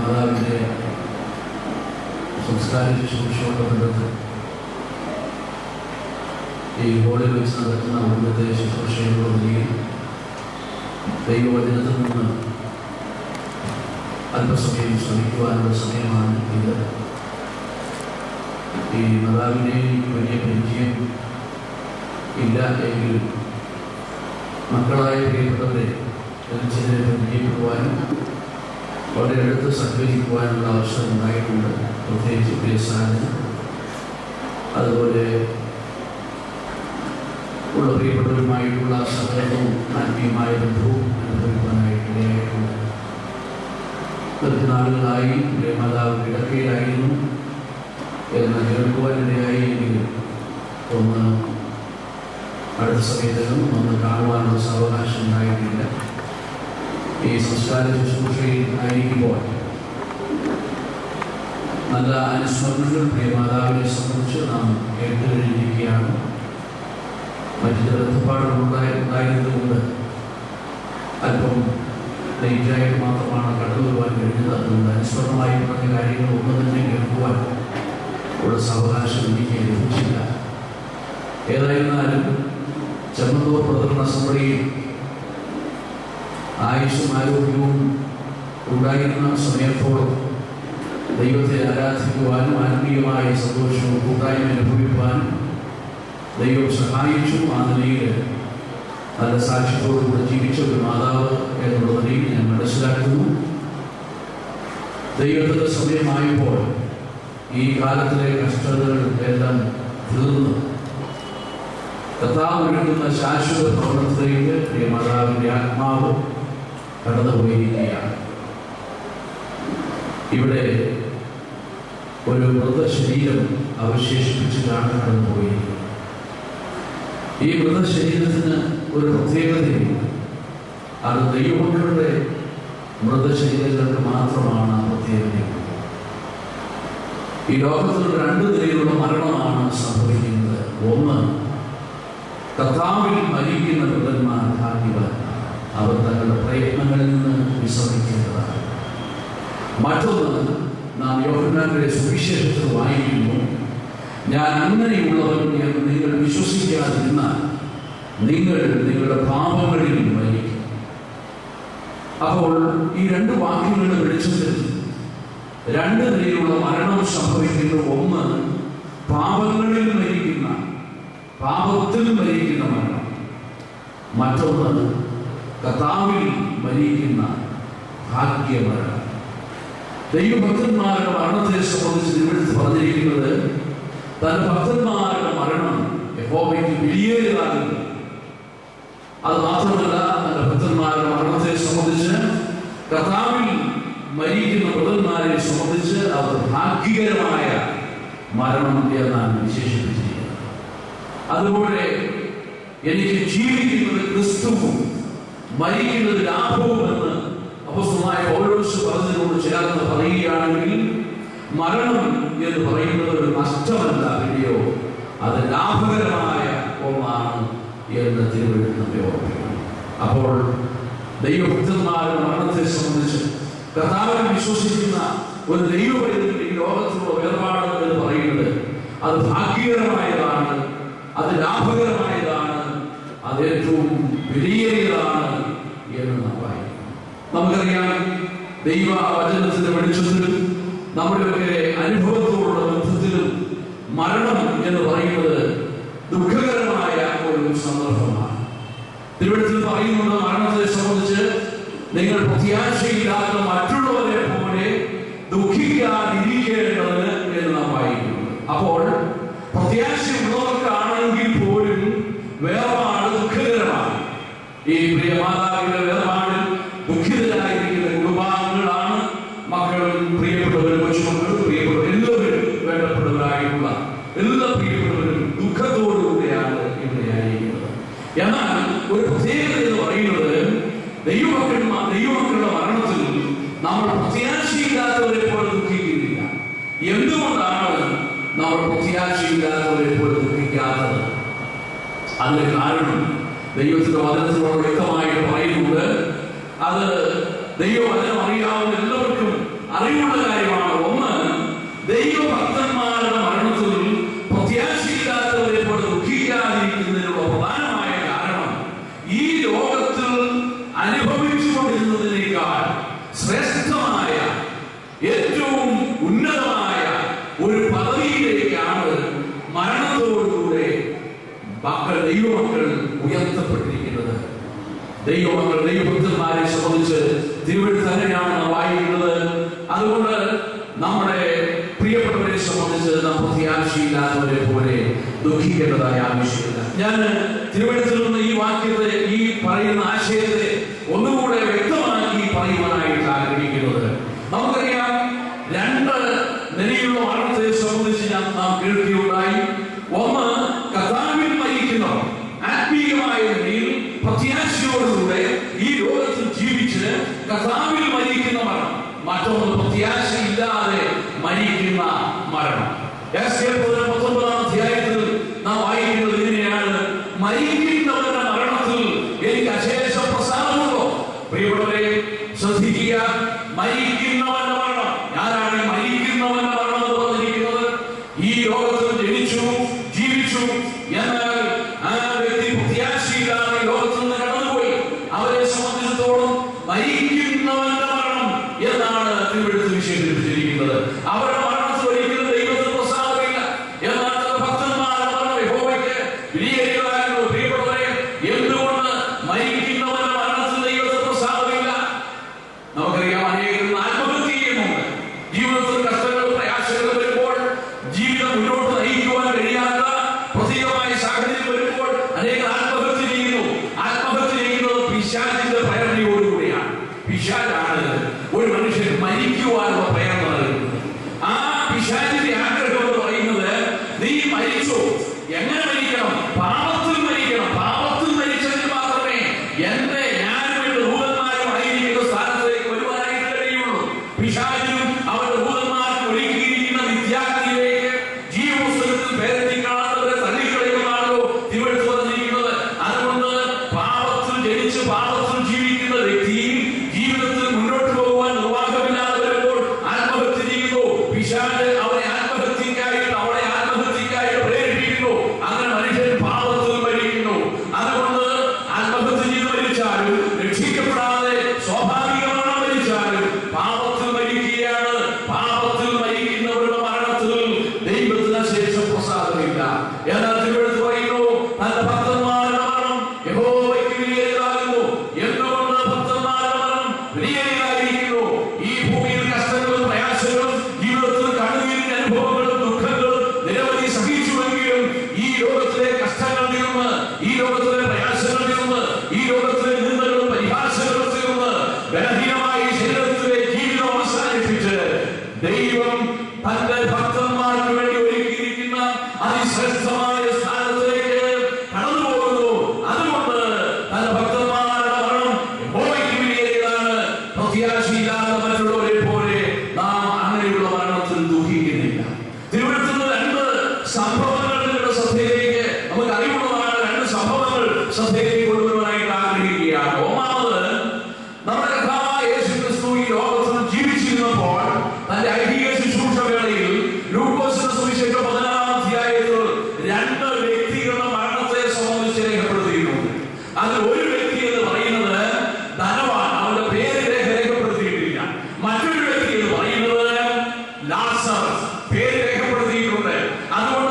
മാതാവിൻ്റെ സംസ്കാര ശുശ്രൂഷയോട് ബന്ധപ്പെട്ട് ഈ ഹോളിൽ വെച്ച് നടക്കുന്ന അവിടുത്തെ ശുശ്രൂഷയോടുകൂടിയും ദൈവവചനത്തിൽ നിന്ന് അല്പസമയം ശ്രമിക്കുവാനുള്ള സമയമാണ് ഇത്. ഈ മാതാവിനെ എനിക്ക് വലിയ പരിചയം ഇല്ല എങ്കിൽ മക്കളായ പ്രിയപ്പെട്ടവരെ ചിലരെ പരിചയപ്പെടുവാനും വളരെ അടുത്ത് സഹകരിക്കുവാനുള്ള അവസരം ഉണ്ടായിട്ടുണ്ട്. പ്രത്യേകിച്ച് പ്രിയസാന് അതുപോലെ ഉള്ള പ്രിയപ്പെട്ടവരുമായിട്ടുള്ള സഹകരണവും ആത്മീയമായ ബന്ധവും അനുഭവിക്കാനായിട്ടിടയായിട്ടുണ്ട്. കുറച്ച് നാളുകളായി മാതാവ് കിടക്കയിലായിരുന്നു എന്ന് കേൾക്കുവാനിടയായി എങ്കിലും ഒന്ന് അടുത്ത സമയത്തും ഒന്ന് കാണുവാനുള്ള സാവകാശം ഉണ്ടായിട്ടില്ല. ഈ സംസ്കാര ശുശ്രൂഷയിൽ ആയിരിക്കുമ്പോൾ നല്ല അനുസ്മരണങ്ങൾ പ്രിയമാതാവിനെ സംബന്ധിച്ച് നാം കേട്ടു കഴിഞ്ഞിരിക്കുകയാണ്. മറ്റു ചില ബന്ധപ്പാടുകളുണ്ടായിരുന്നതുകൊണ്ട് അല്പം ലേറ്റായിട്ട് മാത്രമാണ് കടന്നു വരുവാൻ കഴിഞ്ഞത്. അതുകൊണ്ട് അനുസ്മരണമായി പറഞ്ഞ കാര്യങ്ങൾ ഒന്നും തന്നെ കേൾക്കുവാൻ ഉള്ള സാവകാശം എനിക്ക് ലഭിച്ചില്ല. ഏതായിരുന്നാലും ചെമ്മന്തൂർ പ്രഥമ അസംബ്ലിയിൽ ആയുസ്സും ആരോഗ്യവും ഉണ്ടായിരുന്ന സമയത്തോളം ദൈവത്തെ ആരാധിക്കുവാനും ആത്മീയമായ സന്തോഷവും കൂട്ടായ്മ അനുഭവിക്കുവാനും ദൈവം സഹായിച്ചു. ആ നിലയിൽ നല്ല സാക്ഷ്യത്തോടുകൂടെ ജീവിച്ച ഒരു മാതാവ് എന്നുള്ള നിലയിൽ ഞാൻ മനസ്സിലാക്കുന്നു. ദൈവത്തിൻ്റെ സമയമായപ്പോൾ ഈ കാലത്തിലെ കഷ്ടതകൾ എല്ലാം തീർന്നു കർത്താവ് ഒരുക്കുന്ന ശാശ്വത ഭവനത്തിലേക്ക് പ്രിയമാതാവിൻ്റെ ആത്മാവ് കടന്നുപോയിരിക്കുകയാണ്. ഇവിടെ ഒരു മൃതശരീരം അവശേഷിപ്പിച്ചിട്ടാണ് കടന്നുപോയിരിക്കുന്നത്. ഈ മൃതശരീരത്തിന് ഒരു പ്രത്യേകതയുണ്ട്. അത് ദൈവമക്കളുടെ മൃതശരീരങ്ങൾക്ക് മാത്രമാണ് ആ പ്രത്യേകതയുള്ളത്. ഈ ലോകത്തിൽ 2 നിലയിലുള്ള മരണമാണ് സംഭവിക്കുന്നത്. ഒന്ന്, കർത്താവിൽ മരിക്കുന്ന മൃതന്മാർ ഭാഗ്യവാന്മാർ, അവർ തങ്ങളുടെ പ്രയത്നങ്ങളിൽ നിന്ന് വിശ്രമിക്കേണ്ടതാണ്. മറ്റൊന്ന്, നാം യോഹന്നാന്റെ സുവിശേഷത്തിൽ വായിക്കുന്നു, ഞാൻ അങ്ങനെയുള്ളവൻ എന്ന് നിങ്ങൾ വിശ്വസിക്കാതിരുന്നാൽ നിങ്ങൾ നിങ്ങളുടെ പാപങ്ങളിൽ മരിക്കും. അപ്പോൾ ഈ 2 വാക്യങ്ങളുടെ വെളിച്ചത്തിൽ 2 നിലയിലുള്ള മരണം സംഭവിക്കുന്നു. ഒന്ന്, പാപങ്ങളിൽ മരിക്കുന്ന, പാപത്തിൽ മരിക്കുന്ന മരണം. മറ്റൊന്ന്, കർത്താവിൽ മരിക്കുന്ന ഭാഗ്യമരണം. ദൈവഭക്തന്മാരുടെ മരണത്തെ സംബന്ധിച്ച് തിരുവെഴുത്ത് പറഞ്ഞിരിക്കുന്നത് തന്റെ ഭക്തന്മാരുടെ മരണം യഹോവയ്ക്ക് വിലയേറിയതാകുന്നു. അത് മാത്രമല്ല, തന്റെ ഭക്തന്മാരുടെ മരണത്തെ സംബന്ധിച്ച് കർത്താവിൽ മരിക്കുന്ന ഭക്തന്മാരെ സംബന്ധിച്ച് അവർ ഭാഗ്യകരമായ മരണം എന്നാണ് വിശേഷിപ്പിച്ചിരിക്കുന്നത്. അതുപോലെ എനിക്ക് ജീവിക്കുന്നത് ക്രിസ്തുവും മരിക്കുന്നത് ലാഭവും എന്ന് അപ്പോസ്തലനായ പൗലോസ് പറഞ്ഞതിനോട് ചേർന്ന് പറയുകയാണെങ്കിൽ മരണം എന്ന് പറയുന്നത് ഒരു നഷ്ടമല്ല, പിന്നെയോ അത് ലാഭകരമായ ഒന്നാണ് എന്ന് തിരുവെഴുത്ത് നമ്മെ ഓർമ്മിപ്പിക്കുന്നു. അപ്പോൾ ദൈവഭക്തന്മാരുടെ മരണത്തെ സംബന്ധിച്ച് കർത്താവിനെ വിശ്വസിക്കുന്ന ഒരു ദൈവപൈതൃകം ഈ ലോകത്തിലുള്ള വേർപാട് എന്ന് പറയുന്നത് അത് ഭാഗ്യകരമായതാണ്, അത് ലാഭകരമായതാണ്, അത് ഏറ്റവും വിലയേറിയതാണ് എന്ന് നാം വായിക്കുന്നു. നമുക്കറിയാം, ദൈവ വചനത്തിന്റെ വെളിച്ചത്തിലും നമ്മുടെയൊക്കെ അനുഭവത്തോടുള്ള ബന്ധത്തിലും മരണം എന്ന് പറയുന്നത് ദുഃഖകരമായ ഒരു സന്ദർഭമാണ്. തിരുവഴുത്തിൽ പറയുന്നത് മരണത്തെ സംബന്ധിച്ച് നിങ്ങൾ പ്രത്യാശയില്ലാത്ത മറ്റുള്ളവരെ പോലെ ദുഃഖിക്കാതിരിക്കേണ്ടത് എന്ന് നാം വായിക്കുന്നു. അപ്പോൾ പ്രത്യാശയുള്ളവർക്കാണെങ്കിൽ പോലും വേർപാട് ദുഃഖകരമാണ്. ഈ പ്രിയ മാതാവിന്റെ വേർപാടിൽ ദുഃഖിതരായിരിക്കുന്ന കുടുംബാംഗങ്ങളാണ് മക്കളും പ്രിയപ്പെട്ടവരും കൊച്ചുമക്കളും പ്രിയപ്പെട്ടവരും എല്ലാവരും വേണ്ടപ്പെട്ടവരായിട്ടുള്ള എല്ലാ പ്രിയപ്പെട്ടവരും ദുഃഖത്തോടുകൂടിയാണ് ഇവിടെയായിരിക്കുന്നത്. എന്നാൽ ഒരു പ്രത്യേകത എന്ന് പറയുന്നത് ദൈവമക്കളുടെ മരണത്തിൽ നമ്മൾ പ്രത്യാശയില്ലാത്തവരെ പോലെ ദുഃഖിക്കുന്നില്ല. എന്തുകൊണ്ടാണ് നമ്മൾ പ്രത്യാശയില്ലാത്തവരെ പോലെ ദുഃഖിക്കാത്തത്? അതിന് കാരണം ദൈവത്തിന്റെ വചനത്തിനോട് വ്യക്തമായിട്ട് പറയുന്നുണ്ട്. അത് ദൈവവചനം അറിയാവുന്ന എല്ലാവർക്കും അറിവുള്ള കാര്യമാണ്. ഒന്ന്, ദൈവഭക്തന്മാരുടെ മരണത്തിൽ പ്രത്യാശയില്ലാത്തവരെ പോലെ ദുഃഖിക്കാതിരിക്കുന്നതിനുള്ള പ്രധാനമായ കാരണം ഈ ലോകത്തിൽ അനുഭവിച്ചുകൊണ്ടിരുന്നതിനേക്കാൾ ശ്രേഷ്ഠമായ ഏറ്റവും ഉന്നതമായ ഒരു പദവിയിലേക്കാണ് മരണത്തോടുകൂടെ ദൈവമക്കൾ ഉയർത്തപ്പെട്ടിരിക്കുന്നത്. ദൈവമക്കൾ ദൈവഭക്തന്മാരെ സംബന്ധിച്ച് തിരുവഴുത്ത് തന്നെയാണ് നാം വായിക്കുന്നത്. അതുകൊണ്ട് നമ്മുടെ പ്രിയപ്പെട്ടവരെ സംബന്ധിച്ച് നാം പ്രത്യാശയില്ലാത്തവരെ പോലെ ദുഃഖിക്കേണ്ടതായ ആവശ്യമില്ല. ഞാൻ തിരുവഴുത്തിൽ നിന്ന് ഈ വാക്യത്തെ, ഈ പറയുന്ന ആശയത്തെ ഒന്നുകൂടെ വ്യക്തമാക്കി പറയുവാനായിട്ട് ആഗ്രഹിക്കുന്നത്, നമുക്കറിയാം രണ്ട് നിലയിലുള്ള മരണത്തെ സംബന്ധിച്ച് നാം കേൾക്കുകയുണ്ടായി. ഒന്ന്, കർത്താവിൽ മരിക്കുന്നവർ ആത്മീയമായ നിലയിൽ പ്രത്യാശയോടുകൂടെ ഈ ലോകത്തിൽ ജീവിച്ച് കർത്താവിൽ മരിക്കുന്ന മരണം. മറ്റൊന്ന് പ്രത്യാശയില്ലാതെ മരിക്കുന്ന മരണം. 19 അധ്യായത്തിൽ നാം വായിക്കുന്നത് ഇങ്ങനെയാണ്: മരിക്കുന്നവന്റെ മരണത്തിൽ എനിക്ക് അശേഷ പ്രസാദമുണ്ടോ? പ്രിയപ്പെട്ടവരെ ശ്രദ്ധിക്കുക, മരിക്കുന്നവന്റെ മരണം. ആരാണ് മരിക്കുന്നവന്റെ മരണം എന്ന് പറഞ്ഞിരിക്കുന്നത്? ഈ ലോകത്തിൽ ജനിച്ചു ജീവിച്ചു, എന്നാൽ ആ വ്യക്തി പ്രത്യാശയില്ലാതെ ലോകത്തിൽ നിന്ന് കടന്നുപോയി. അവരെ സംബന്ധിച്ചിടത്തോളം മരിക്കുന്നവന്റെ മരണം എന്നാണ് തിരുവഴുത്ത് വിശേഷിപ്പിച്ചിരിക്കുന്നത്. അവരുടെ മരണത്തിൽ ഒരിക്കലും ദൈവത്തിന് പ്രസാദമില്ല. എന്നാൽ ഭക്തന്മാരുടെ മരണം യഹോവയ്ക്ക് വിലയേറിയതായിരുന്നു. പ്രിയപ്പെട്ടവരെ, എന്തുകൊണ്ട് മരിക്കുന്നവന്റെ മരണത്തിൽ ദൈവത്തിന് പ്രസാദമില്ല? നമുക്കറിയാം, അനേകം ആത്മഹത്യ ചെയ്യുന്നുണ്ട്. ജീവിതത്തിൽ കഷ്ടങ്ങൾ പ്രയാസങ്ങൾ വരുമ്പോൾ, ജീവിതം മുന്നോട്ട് നയിക്കുവാൻ കഴിയാത്ത പ്രത്യേകമായ സാഹചര്യം വരുമ്പോൾ അനേകം ആത്മഹത്യ ചെയ്യുന്നു. ആത്മഹത്യ ചെയ്യുന്നത് പിശാചിന്റെ പ്രേരണയോടുകൂടിയാണ്. പിശാചാണ് ഒരു മനുഷ്യൻ മരിക്കുവാനുള്ള പ്രേരണ നൽകുന്നത്. ആ പിശാചിന്റെ ആഗ്രഹം എന്ന് പറയുന്നത്, നീ മരിച്ചു, എങ്ങനെ മരിക്കണം? പാപത്തിൽ മരിക്കണം. പാപത്തിൽ മരിച്ചെങ്കിൽ മാത്രമേ എന്റെ ഞാനും എന്റെ ദൂതന്മാരും ആയിരിക്കുന്ന സ്ഥാനത്തേക്ക് വരുവാനായിട്ട് കഴിയുള്ളൂ. പിശാചിനും അവരുടെ ദൂതന്മാർക്കും ഒരുക്കിയിരിക്കുന്ന വിദ്യാർത്ഥിയിലേക്ക് ജീവപുസ്തകത്തിൽ പേരെത്തി കാണാത്തവരെ തള്ളിക്കളയുന്നതാണല്ലോ തിരുവഴുത്ത് പറഞ്ഞിരിക്കുന്നത്. അതുകൊണ്ട് പാപത്തിൽ ജനിച്ച് പാപത്തിൽ ജീവിക്കുന്ന വ്യക്തി ജീവിതത്തിൽ മുന്നോട്ട് പോകുവാൻ നിർവാഹമില്ലാതെ വരുമ്പോൾ ആത്മഹത്യ ചെയ്യുന്നു. പിശാച് അവരെ ആത്മഹത്യക്കായിട്ട് പ്രേരിപ്പിക്കുന്നു. അങ്ങനെ മനുഷ്യൻ പാപത്തിൽ മരിക്കുന്നു. അതുകൊണ്ട് ആത്മഹത്യ ചെയ്ത് മരിച്ചാലും, രക്ഷിക്കപ്പെടാതെ സ്വാഭാവികമാണ് മരിച്ചാലും, പാപത്തിൽ മരിക്കുകയാണ്. പാപത്തിൽ മരിക്കുന്നവരുടെ മരണത്തിൽ ദൈവത്തിന് ശേഷം പ്രസാദമില്ല. എന്നാൽ തിരുവഴുത്ത് പറയുന്നു, തന്റെ ഭക്തന്മാരുടെ മരണം യഹോവയ്ക്ക് വിലയേറിയതാകുന്നു. എന്തുകൊണ്ട് ഭക്തന്മാരുടെ മരണം വിലയേറിയതായിരിക്കുന്നു? ഈ ഭൂമിയിൽ കഷ്ടങ്ങളും പ്രയാസങ്ങളും ജീവിതത്തിൽ കണ്ണുനീരിന്റെ അനുഭവങ്ങളും ദുഃഖങ്ങളും നിരവധി സഹിച്ചുവെങ്കിലും ഈ ലോകത്തിലെ കഷ്ടങ്ങൾ തീർന്ന്, ഈ ലോകത്തിലെ പ്രയാസങ്ങൾ തീർന്ന്, ഈ ലോകത്തിലെ നിന്ദകളും പരിഹാസങ്ങളും തീർന്ന് ബലഹീനമായ ശരീരത്തിലെ ജീവിതം അവസാനിപ്പിച്ച് ദൈവം തന്റെ ഭക്തന്മാർക്ക് വേണ്ടി ഒരുക്കിയിരിക്കുന്ന അതിശ്രേഷ്ഠമായ സ്ഥാനത്തേക്ക് കടന്നു പോകുന്നു. അതുകൊണ്ട് തന്റെ ഭക്തന്മാരുടെ മരണം യഹോവയ്ക്ക് വിലയേറിയതാണ്. പ്രത്യാശയില്ലാത്ത മറ്റുള്ളവരെ പോലെ നാം അങ്ങനെയുള്ള മരണത്തിൽ ദുഃഖിക്കുന്നില്ല. തിരുവഴുത്തുന്ന രണ്ട് സംഭവങ്ങൾ നിങ്ങളുടെ ശ്രദ്ധയിലേക്ക്, നമുക്ക് അറിവുള്ളതാണ്, രണ്ട് സംഭവങ്ങൾ ശ്രദ്ധയിലേക്ക് കൊണ്ടുവരുവാനായിട്ട് ആഗ്രഹിക്കുകയാണ്. ഒന്നാമത്, നമ്മുടെ കർത്താവായ യേശുക്രിസ്തു ഈ ലോകത്തിൽ ജീവിച്ചിരുന്നപ്പോൾ തന്റെ ഐഹിക ശുശ്രൂഷ വേളയിൽ ലൂക്കോസിന്റെ സുവിശേഷം 16 അധ്യായത്തിൽ രണ്ട് വ്യക്തികളുടെ മരണത്തെ സംബന്ധിച്ച് രേഖപ്പെടുത്തിയിട്ടുണ്ട്. അതിൽ ഒരു വ്യക്തി എന്ന് പറയുന്നത് ധനവാൻ, അവന്റെ പേര് രേഖപ്പെടുത്തിയിട്ടില്ല. മറ്റൊരു വ്യക്തി എന്ന് പറയുന്നത് ലാസർ, പേര് രേഖപ്പെടുത്തിയിട്ടുണ്ട്. അതുകൊണ്ട്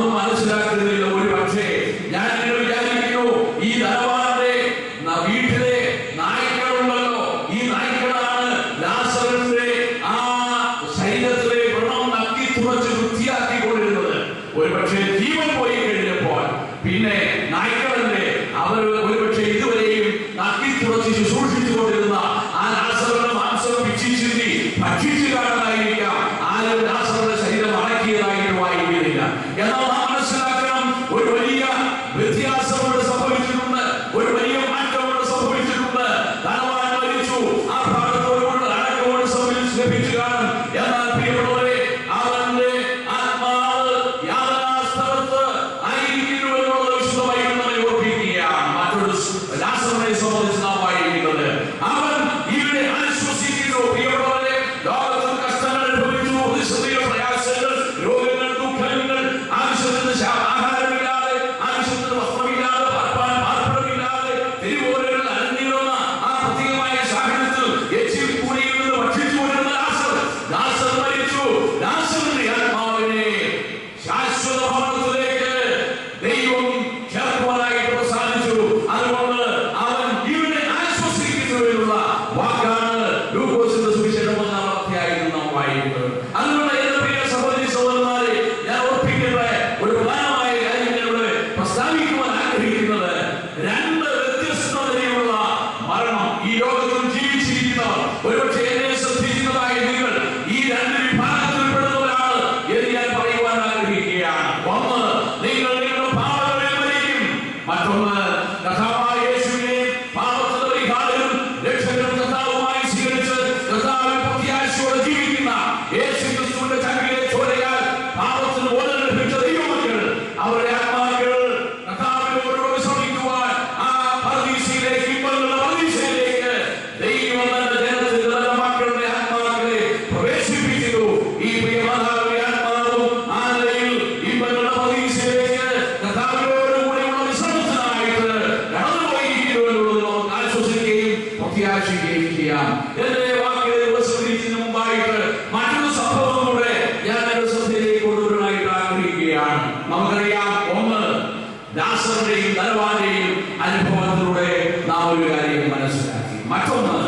നാം മനസ്സിലാക്കുന്നില്ല. ഒരു പക്ഷേ ഞാൻ ഇങ്ങനെ വിചാരിക്കുന്നു, ഈ ധനവാന്റെ വീട്ടിലെ നായ്ക്കളുണ്ടല്ലോ, ഈ നായ്ക്കളാണ് ലാസറിന്റെ ആ ശരീരത്തിലെ വ്രണം നക്കി തുറച്ച് വൃത്തിയാക്കിക്കൊണ്ടിരുന്നത്. ഒരു പക്ഷേ ജീവൻ പോയി കഴിഞ്ഞപ്പോൾ പിന്നെ നായ്ക്കളല്ലേ അവർ ഒരു പക്ഷേ ഇതുവരെയും നക്കി തുറച്ച് ശുശ്രൂഷിച്ചു കൊണ്ടിരുന്ന ആ ലാസറിന്റെ മാംസം ഭക്ഷിച്ചിരുത്തി ഭക്ഷിച്ചു കാണാനായിരിക്കാം. ആരും ലാസറിന്റെ ശരീരം അടക്കിയതായിട്ട് വായിക്കുന്നില്ല. എന്നാൽ നാം മനസ്സിലാക്കണം, ഒരു വലിയ വ്യത്യാസം ഇവിടെ സംഭവിച്ചിട്ടുണ്ട്, ഒരു വലിയ മാറ്റം ഇവിടെ സംഭവിച്ചിട്ടുണ്ട്. ധനവാൻ മരിച്ചു, ആ ഭാഗത്തോടുകൂടി അടക്കമോട് ലഭിച്ചു കാണും. എന്നാൽ പ്രിയപ്പെട്ടവരെ, അവന്റെ ആത്മാവ് യാതനാസ്ഥലത്ത് ആയിരിക്കുന്നു എന്നുള്ളത് വിശുദ്ധമായി നമ്മെ ഓർപ്പിക്കുകയാണ്. മറ്റൊരു ലാസറിനെ സംബന്ധിച്ച് നാം വായിക്കുന്നത്, അവൻ ഇവിടെ ആശ്വസിക്കുന്നു. പ്രിയപ്പെട്ടവരെ, ലോകത്തിൽ കഷ്ടങ്ങൾ അനുഭവിച്ചു, പ്രതിസന്ധികൾ, പ്രയാസങ്ങൾ, രോഗങ്ങൾ, ദുഃഖങ്ങൾ, ആവശ്യത്തിന് ആഹാരമില്ലാതെ, ആവശ്യത്തിന് വസ്ത്രമില്ലാതെ, പാർപ്പിടമില്ലാതെ, തെരുവോരങ്ങളിൽ അലഞ്ഞിരുന്ന ആ പ്രത്യേകമായ സാഹചര്യത്തിൽ എച്ചിൽക്കൂടിയിൽ നിന്ന് ഭക്ഷിച്ചുകൊണ്ടിരുന്ന ലാസർ മരിച്ചു. ലാസറിന്റെ ആത്മാവിനെ ശാശ്വത ഭവനത്തിലേക്ക് ദൈവം ചേർക്കുവാനായിട്ട് പ്രസാദിച്ചു. അതുകൊണ്ട് അവൻ ഇവിടെ ആശ്വസിക്കുന്നു എന്നുള്ള വാക്കാണ് ലൂക്കോസിന്റെ സുവിശേഷം 1-ാം അധ്യായത്തിൽ നാം വായിക്കുന്നത്. അതുകൊണ്ട് എന്റെ പ്രിയ സഹോദരി സഹോദരന്മാരെ, ഞാൻ ഓർപ്പിക്കേണ്ട ഒരു പ്രധാനമായ കാര്യം ഇവിടെ പ്രസ്താവിക്കുവാൻ ആഗ്രഹിക്കുന്നത്, രണ്ട് വ്യത്യസ്ത നിലയിലുള്ള മരണം ഈ ലോകത്തിൽ ജീവിച്ചിരിക്കുന്നവർ, ഒരുപക്ഷെ എന്നെ ശ്രദ്ധിക്കുന്നതായ നിങ്ങൾ ഈ രണ്ട് വിഭാഗത്തിൽപ്പെടുന്നവരാണ് എന്ന് ഞാൻ പറയുവാൻ ആഗ്രഹിക്കുകയാണ്. ഒന്ന്, നിങ്ങൾ നിങ്ങളുടെ പാപങ്ങളിൽ മരിക്കും. മറ്റൊന്ന്, കർത്താവായ യേശുവിനെ പാപത്തിന്റെ പരിഹാരവും രക്ഷകനും കർത്താവുമായി സ്വീകരിച്ച് കർത്താവിൽ പ്രത്യാശയോടെ ജീവിക്കുന്ന യേശുക്രിസ്തുവിന്റെ ചങ്കിലെ ചോരയാൽ പാപത്തിന് മോചനം ലഭിച്ച ദൈവമക്കൾ, അവരുടെ ആത്മാക്കൾ കർത്താവിനോട് ശ്രമിക്കുവാൻ ആ പരദീസയിലേക്ക്, ഇമ്പങ്ങളുടെ പരദീസയിലേക്ക് ദൈവം തന്റെ ജനത്തിന്റെ തന്റെ മക്കളുടെ ആത്മാക്കളെ പ്രവേശിപ്പിക്കുന്നു. ഈ പ്രിയമാതാവിന്റെ ആത്മാവും ആ നിലയിൽ ഇമ്പങ്ങളുടെ പരദീസയിലേക്ക് കർത്താവിനോടുകൂടിയുള്ള വിശ്രമത്തിനായിട്ട് കടന്നുപോയിരിക്കുന്നു എന്നുള്ളത് നമുക്ക് ആശ്വസിക്കുകയും പ്രത്യാശിക്കുകയും ചെയ്യാം. എന്റെ വാക്കുകളെ ഉപസംഹരിക്കുന്നതിന് മുമ്പായിട്ട് മറ്റൊരു സംഭവം കൂടെ ഞാൻ എന്റെ ശ്രദ്ധയിലേക്ക് കൊണ്ടുവരാനായിട്ട് ആഗ്രഹിക്കുകയാണ്. നമുക്കറിയാം, ഒന്ന്, ലാസറിന്റെയും ധനവാന്റെയും അനുഭവത്തിലൂടെ നാം ഒരു കാര്യം മനസ്സിലാക്കി. മറ്റൊന്ന്,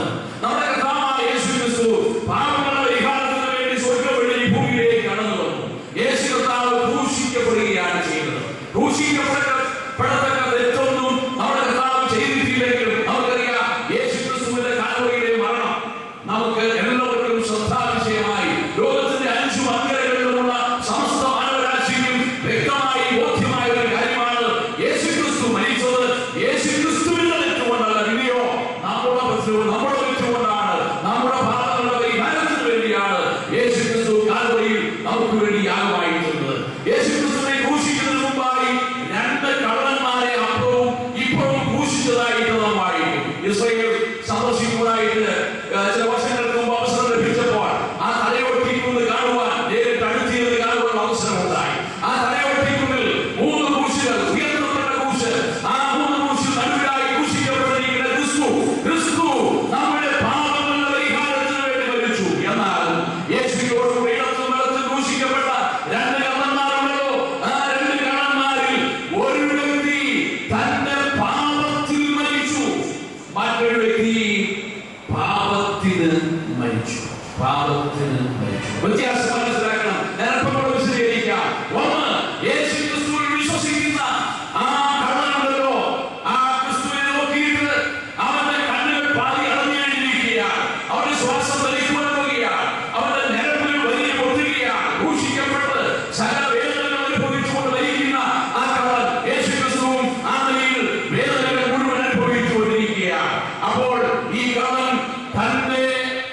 നമ്മുടെ കർത്താവായ യേശുക്രിസ്തു പാപങ്ങളുടെ പരിഹാരത്തിന് വേണ്ടി സ്വർഗ്ഗം വഴി ഈ ഭൂമിയിലേക്ക് കടന്നു വന്നു. യേശു കർത്താവ് ക്രൂശിക്കപ്പെടുകയാണ് ചെയ്തത്. ക്രൂശിക്കപ്പെടത്തക്ക തെറ്റൊന്നും നമ്മുടെ കർത്താവ് ചെയ്തിട്ടില്ലെങ്കിലും നമുക്കറിയാം, യേശുക്രിസ്തുവിന്റെ കാൽവരിയിലെ മരണം നമുക്ക് എല്ലാവർക്കും ശ്രദ്ധാവിഷയമായി ലോകത്തിന്റെ 5 മധ്യങ്ങളിലുമുള്ള സമസ്ത മാനവരാശിക്കും വ്യക്തമായി ബോധ്യമായ ഒരു കാര്യമാണ്. യേശുക്രിസ്തു മരിച്ചത് യേശുക്രിസ്തുവിന്റെ തെറ്റുകൊണ്ടല്ല, പിന്നെയോ നമ്മുടെ തെറ്റുകൊണ്ടാണ്. നമ്മുടെ പാപങ്ങളുടെ പരിഹാരത്തിന് വേണ്ടിയാണ് യേശുക്രിസ്തു കാൽവരിയിൽ നമുക്ക് വേണ്ടി യാഗമായിട്ടുള്ളത്. യേശുക്രിസ്തുവിനെ ക്രൂശിക്കുന്നതിന് മുമ്പായി 2 കള്ളന്മാരെ അപ്പവും ഇപ്പോഴും ക്രൂശിച്ചതായിട്ട് നാം വായിക്കും. ഇസ്രായേൽ സന്ദർശിക്കുവാനായിട്ട് ചില വർഷങ്ങൾക്ക് മുമ്പ് അവസരം ലഭിച്ചപ്പോൾ ആ തലയൊട്ടിക്കുന്ന് കാണുവാൻ, നേരിട്ട് അടുത്തിരുന്ന് കാണുവാൻ അവസരമുണ്ടായി. ആ തലയൊട്ടിക്കുന്നിൽ 3 ക്രൂശുകൾ, ഉയർത്തപ്പെട്ട ക്രൂശ്, ആ 3 ക്രൂശിൽ നടുവിലായി ക്രൂശിക്കപ്പെട്ടിരിക്കുന്ന ക്രിസ്തു നമ്മുടെ പാപങ്ങളുടെ പരിഹാരത്തിന് വേണ്ടി മരിച്ചു. എന്നാൽ യേശുവിനോടുകൂടി ഇടത്തും വലത്തും ക്രൂശിക്കപ്പെട്ട 2 കള്ളന്മാരുണ്ടല്ലോ, ആ 2 കള്ളന്മാരിൽ ഒരു വ്യക്തി തന്റെ പാപത്തിൽ മരിച്ചു, മറ്റൊരു വ്യക്തി പാപത്തിന് മരിച്ചു. വ്യത്യാസം മനസ്സിലാക്കണം. ഞാൻ അല്പം വിശദീകരിക്കാം. ഒന്ന്, യേശുക്രിസ്തുവിൽ വിശ്വസിക്കുന്ന ആ കള്ളനുണ്ടല്ലോ, ആ ക്രിസ്തുവിനെ നോക്കിയിട്ട് അവന്റെ കണ്ണുകൾ പാതി അടഞ്ഞായിരിക്കുകയാണ്, അവന്റെ ശ്വാസം വലിക്കുവാൻ പോകുകയാണ്, അവന്റെ ഞരമ്പുകൾ വലിയ പൊട്ടുകയാണ്, ക്രൂശിക്കപ്പെട്ട് സകല വേദനകൾ അനുഭവിച്ചുകൊണ്ട് വലിക്കുന്ന ആ കള്ളൻ യേശുക്രിസ്തുവും ആ നിലയിൽ വേദനകൾ മുഴുവൻ അനുഭവിച്ചുകൊണ്ടിരിക്കുകയാണ്. അപ്പോൾ ഈ കള്ളൻ തന്റെ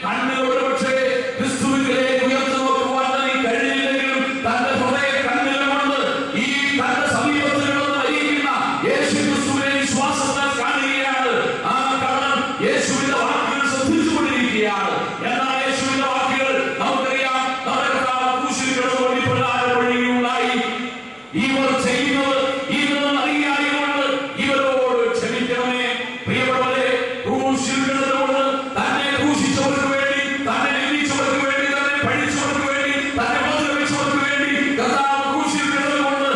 കണ്ണുകളുടെ പക്ഷേ ക്രിസ്തുവിലേക്ക് ഉയർത്തി നോക്കുവാൻ കഴിയില്ലെങ്കിലും തന്റെ ഹൃദയ കണ്ണുകൾ കൊണ്ട് ഈ തന്റെ സമീപത്തിൽ മരിക്കുന്ന യേശുക്രിസ്തുവിനെ വിശ്വാസത്താൽ കാണുകയാണ്. ആ കള്ളൻ യേശുവിന്റെ വാക്കുകൾ ശ്രദ്ധിച്ചുകൊണ്ടിരിക്കുകയാണ്. എന്നാൽ യേശുവിന്റെ വാക്കുകൾ നമുക്കറിയാം, നമ്മുടെ കർത്താവ് ക്രൂശിൽ കിടന്നുകൊണ്ട് ഇപ്രകാരം വഴിയുണ്ടായി, ഇവർ ചെയ്യുന്നത് ഇതൊന്നും അറിയായതുകൊണ്ട് ഇവരോട് ക്ഷമിക്കണമേ. പ്രിയപ്പെട്ടവരെ, ക്രൂശിൽ കിടന്നുകൊണ്ട് തന്നെ ക്രൂശിച്ചവർക്ക് വേണ്ടി, തന്നെ നിന്ദിച്ചവർക്ക് വേണ്ടി, തന്നെ പഴിച്ചവർക്ക് വേണ്ടി, തന്നെ ഉപദ്രവിച്ചവർക്ക് വേണ്ടി കർത്താവ് ക്രൂശിൽ കിടന്നുകൊണ്ട്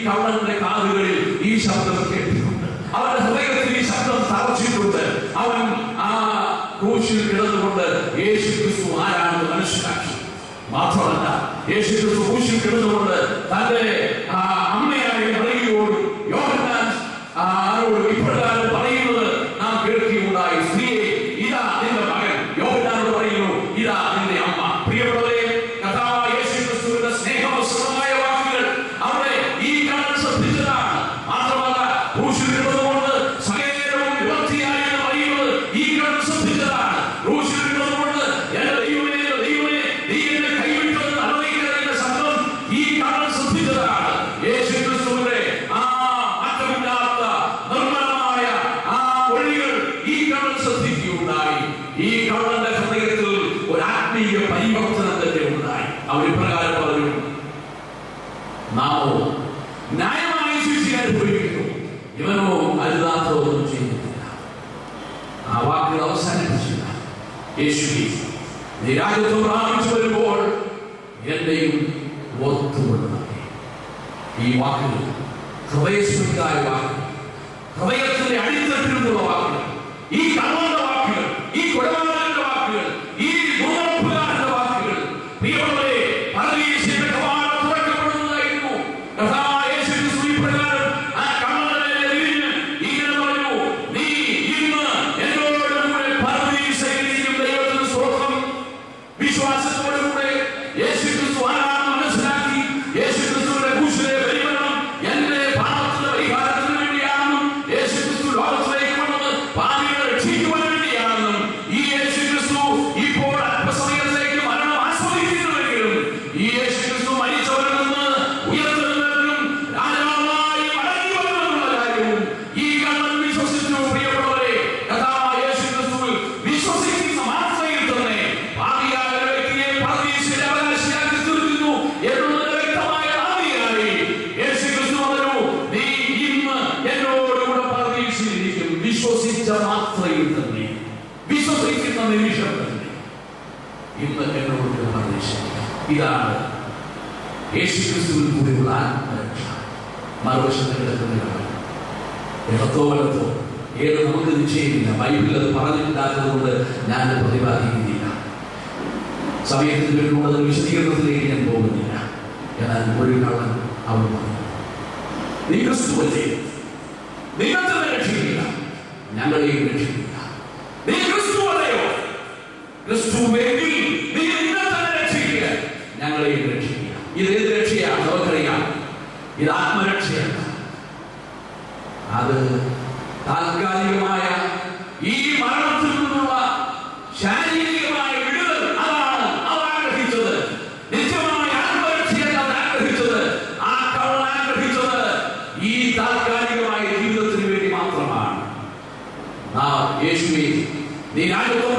കള്ളന്റെ കാതുകളിൽ ഈ ശബ്ദം കേട്ടിട്ടുണ്ട്, അവന്റെ ഹൃദയത്തിൽ ഈ ശബ്ദം തറച്ചിട്ടുണ്ട്. അവൻ ആ ക്രൂശിൽ കിടന്നുകൊണ്ട് യേശു ക്രിസ്തു ആരാണെന്ന് മനസ്സിലാക്കി. മാത്രമല്ല, യേശു ക്രിസ്തു ക്രൂശിൽ കിടന്നുകൊണ്ട് തന്റെ അമ്മയായ മറിയയോടും യോഹന്നാൻ ഇപ്രകാരം പറയുന്നത് നാം കേൾക്കുകയുണ്ടായി. സ്ത്രീയെ, ഇതാ നിന്റെ മകൻ. യോഹന്നാനോട് പറയുന്നു, ഇതാ നിന്റെ അമ്മ. പ്രിയപ്പെട്ടവരെ, കർത്താവായ യേശു ക്രിസ്തുവിന്റെ സ്നേഹവസ്ത്രമായ വാക്കുകൾ അവിടെ ഈ കാണാൻ ശ്രദ്ധിച്ചതാണ്. മാത്രമല്ല, ക്രൂശിൽ കിടന്നുകൊണ്ട് സകലവും വിവർത്തിയായി എന്ന് പറയുന്നത് ഈ കാണാൻ ശ്രദ്ധിച്ചതാണ്. ക്രൂശിൽ കിടന്നുകൊണ്ട് എന്റെ ദൈവമേ, ദൈവമേ, നീ എന്നെ കൈവിട്ടതെന്ന് അറിയിക്കുന്ന ശബ്ദം ഈ കാണാൻ ശ്രദ്ധിച്ചതാണ്. യേശു ക്രിസ്തുവിന്റെ ആ മാറ്റമില്ലാത്ത നിർമ്മലമായ ആ ഒഴികൾ ഈ കാണാൻ ശ്രദ്ധിക്കുകയുണ്ടായി. ഈ കള്ളന്റെ ഹൃദയത്തിൽ ഒരു ആത്മീയ പരിവർത്തനം തന്നെ ഉണ്ടായി. അവർ ഇപ്രകാരം പറഞ്ഞു, നാമോ ന്യായമായി ശിക്ഷ അനുഭവിക്കുന്നു, ഇവനോ അരുതാത്തതൊന്നും ചെയ്യുന്നില്ല. ആ വാക്കുകൾ അവസാനിപ്പിച്ചില്ല. യേശുവേ, നീ രാജ്യത്വം പ്രാപിച്ചു വരുമ്പോൾ എന്റെയും ഓർത്തുകൊള്ളുന്നേ. ഈ വാക്കുകൾ ഹൃദയസ്ഫുരിതായ വാക്കുകൾ, ഹൃദയത്തിന്റെ അടിത്തട്ടിലുള്ള വാക്കുകൾ, ഈ കള്ളന്റെ വാക്കുകൾ, ഈ കൊലപാതകന്റെ വാക്കുകൾ, ഈ ഗുണപ്പുകാരന്റെ വാക്കുകൾ, പ്രിയമുള്ളവരെ, പരദീസയുടെ കവാടം തുറക്കപ്പെടുന്നതായിരുന്നു. കർത്താവായ യേശു ക്രിസ്തു ഇപ്രകാരം ആ കള്ളന്റെ നേരെ തിരിഞ്ഞ് ഇങ്ങനെ പറഞ്ഞു, നീ ഇന്ന് എന്നോടുകൂടെ പരദീസയിലിരിക്കും. ദൈവത്തിന് സ്തോത്രം. വിശ്വാസത്തോടുകൂടെ യേശു ക്രിസ്തു ആരാണെന്ന് മനസ്സിലാക്കി, യേശു ക്രിസ്തുവിന്റെ ക്രൂശിലെ ബലിമരണം എന്റെ പാപത്തിന്റെ പരിഹാരത്തിന് വേണ്ടിയാണെന്നും, യേശു ക്രിസ്തു ലോകത്തിലേക്ക് വന്നത് പാപികളെ രക്ഷിക്കുവാൻ വേണ്ടിയാണെന്നും, ഈ യേശു ക്രിസ്തു ഇപ്പോൾ അല്പസമയത്തേക്ക് മരണം ആസ്വദിക്കുന്നുവെങ്കിലും ഈ യേശു ക്രിസ്തു മരിച്ചവരിൽ നിന്ന് ഉയർത്തെഴുന്നേൽക്കും രാജാവായി മടങ്ങി വരുമെന്നുള്ള കാര്യവും ഈ കള്ളൻ വിശ്വസിച്ചു. പ്രിയപ്പെട്ടവരെ, കർത്താവായ യേശു ക്രിസ്തുവിൽ വിശ്വസിക്കുന്ന മാത്രയിൽ തന്നെ പാപിയായ ഒരു വ്യക്തിയെ പരദീസയുടെ അവകാശിയാക്കി തീർക്കുന്നു എന്നുള്ളത് വ്യക്തമായ ആദിയായി യേശു ക്രിസ്തു പറഞ്ഞു, നീ ഇന്ന് എന്നോടുകൂടെ പരദീസയിലിരിക്കും. വിശ്വസിച്ച മാത്രയിൽ തന്നെ, വിശ്വസിക്കുന്ന നിമിഷം തന്നെ ഇന്ന് എന്നോട് പരദീസയിലിരിക്കും. ഇതാണ് യേശു ക്രിസ്തുവിൽ കൂടിയുള്ള ആത്മരക്ഷ. മറുവശത്ത് കിടക്കുന്നവരാണ് ഇടത്തോ വലത്തോ ഏത് നമുക്ക് നിശ്ചയമില്ല. ബൈബിളിൽ അത് പറഞ്ഞിട്ടില്ലാത്തത് കൊണ്ട് ഞാൻ പ്രതിപാദിക്കുന്നില്ല. സമയത്തിന് വേണ്ടിയുള്ള വിശദീകരണത്തിലേക്ക് ഞാൻ പോകുന്നില്ല. എന്നാൽ ഒരു കള്ളൻ അവൻ പറഞ്ഞു, നീ ക്രിസ്തുവല്ലേ, നിങ്ങൾ തന്നെ രക്ഷിക്കില്ല, ഞങ്ങളെയും രക്ഷിക്കില്ല. നീ ക്രിസ്തുവല്ലയോ, ക്രിസ്തുവെങ്കിൽ നീ നിന്നെ തന്നെ രക്ഷിക്കുക, ഞങ്ങളെയും രക്ഷിക്കുക. ഇത് ഏത് രക്ഷയാണ്? നമുക്കറിയാം, ഇത് ആത്മരക്ഷയാണ്. അത് താൽക്കാലികമായ ഈ മരണത്തിൽ നിന്നുള്ള ശാരീരികമായ വിടുതൽ അതാണ് അവർ ആഗ്രഹിച്ചത്. നിത്യമായ ആത്മരക്ഷയാണ് അവർ ആഗ്രഹിച്ചത്. ആ കള്ളൻ ആഗ്രഹിച്ചത് ഈ താൽക്കാലികമായ ജീവിതത്തിന് വേണ്ടി മാത്രമാണ്. യേശുവേ, നീ രാജ്യത്വം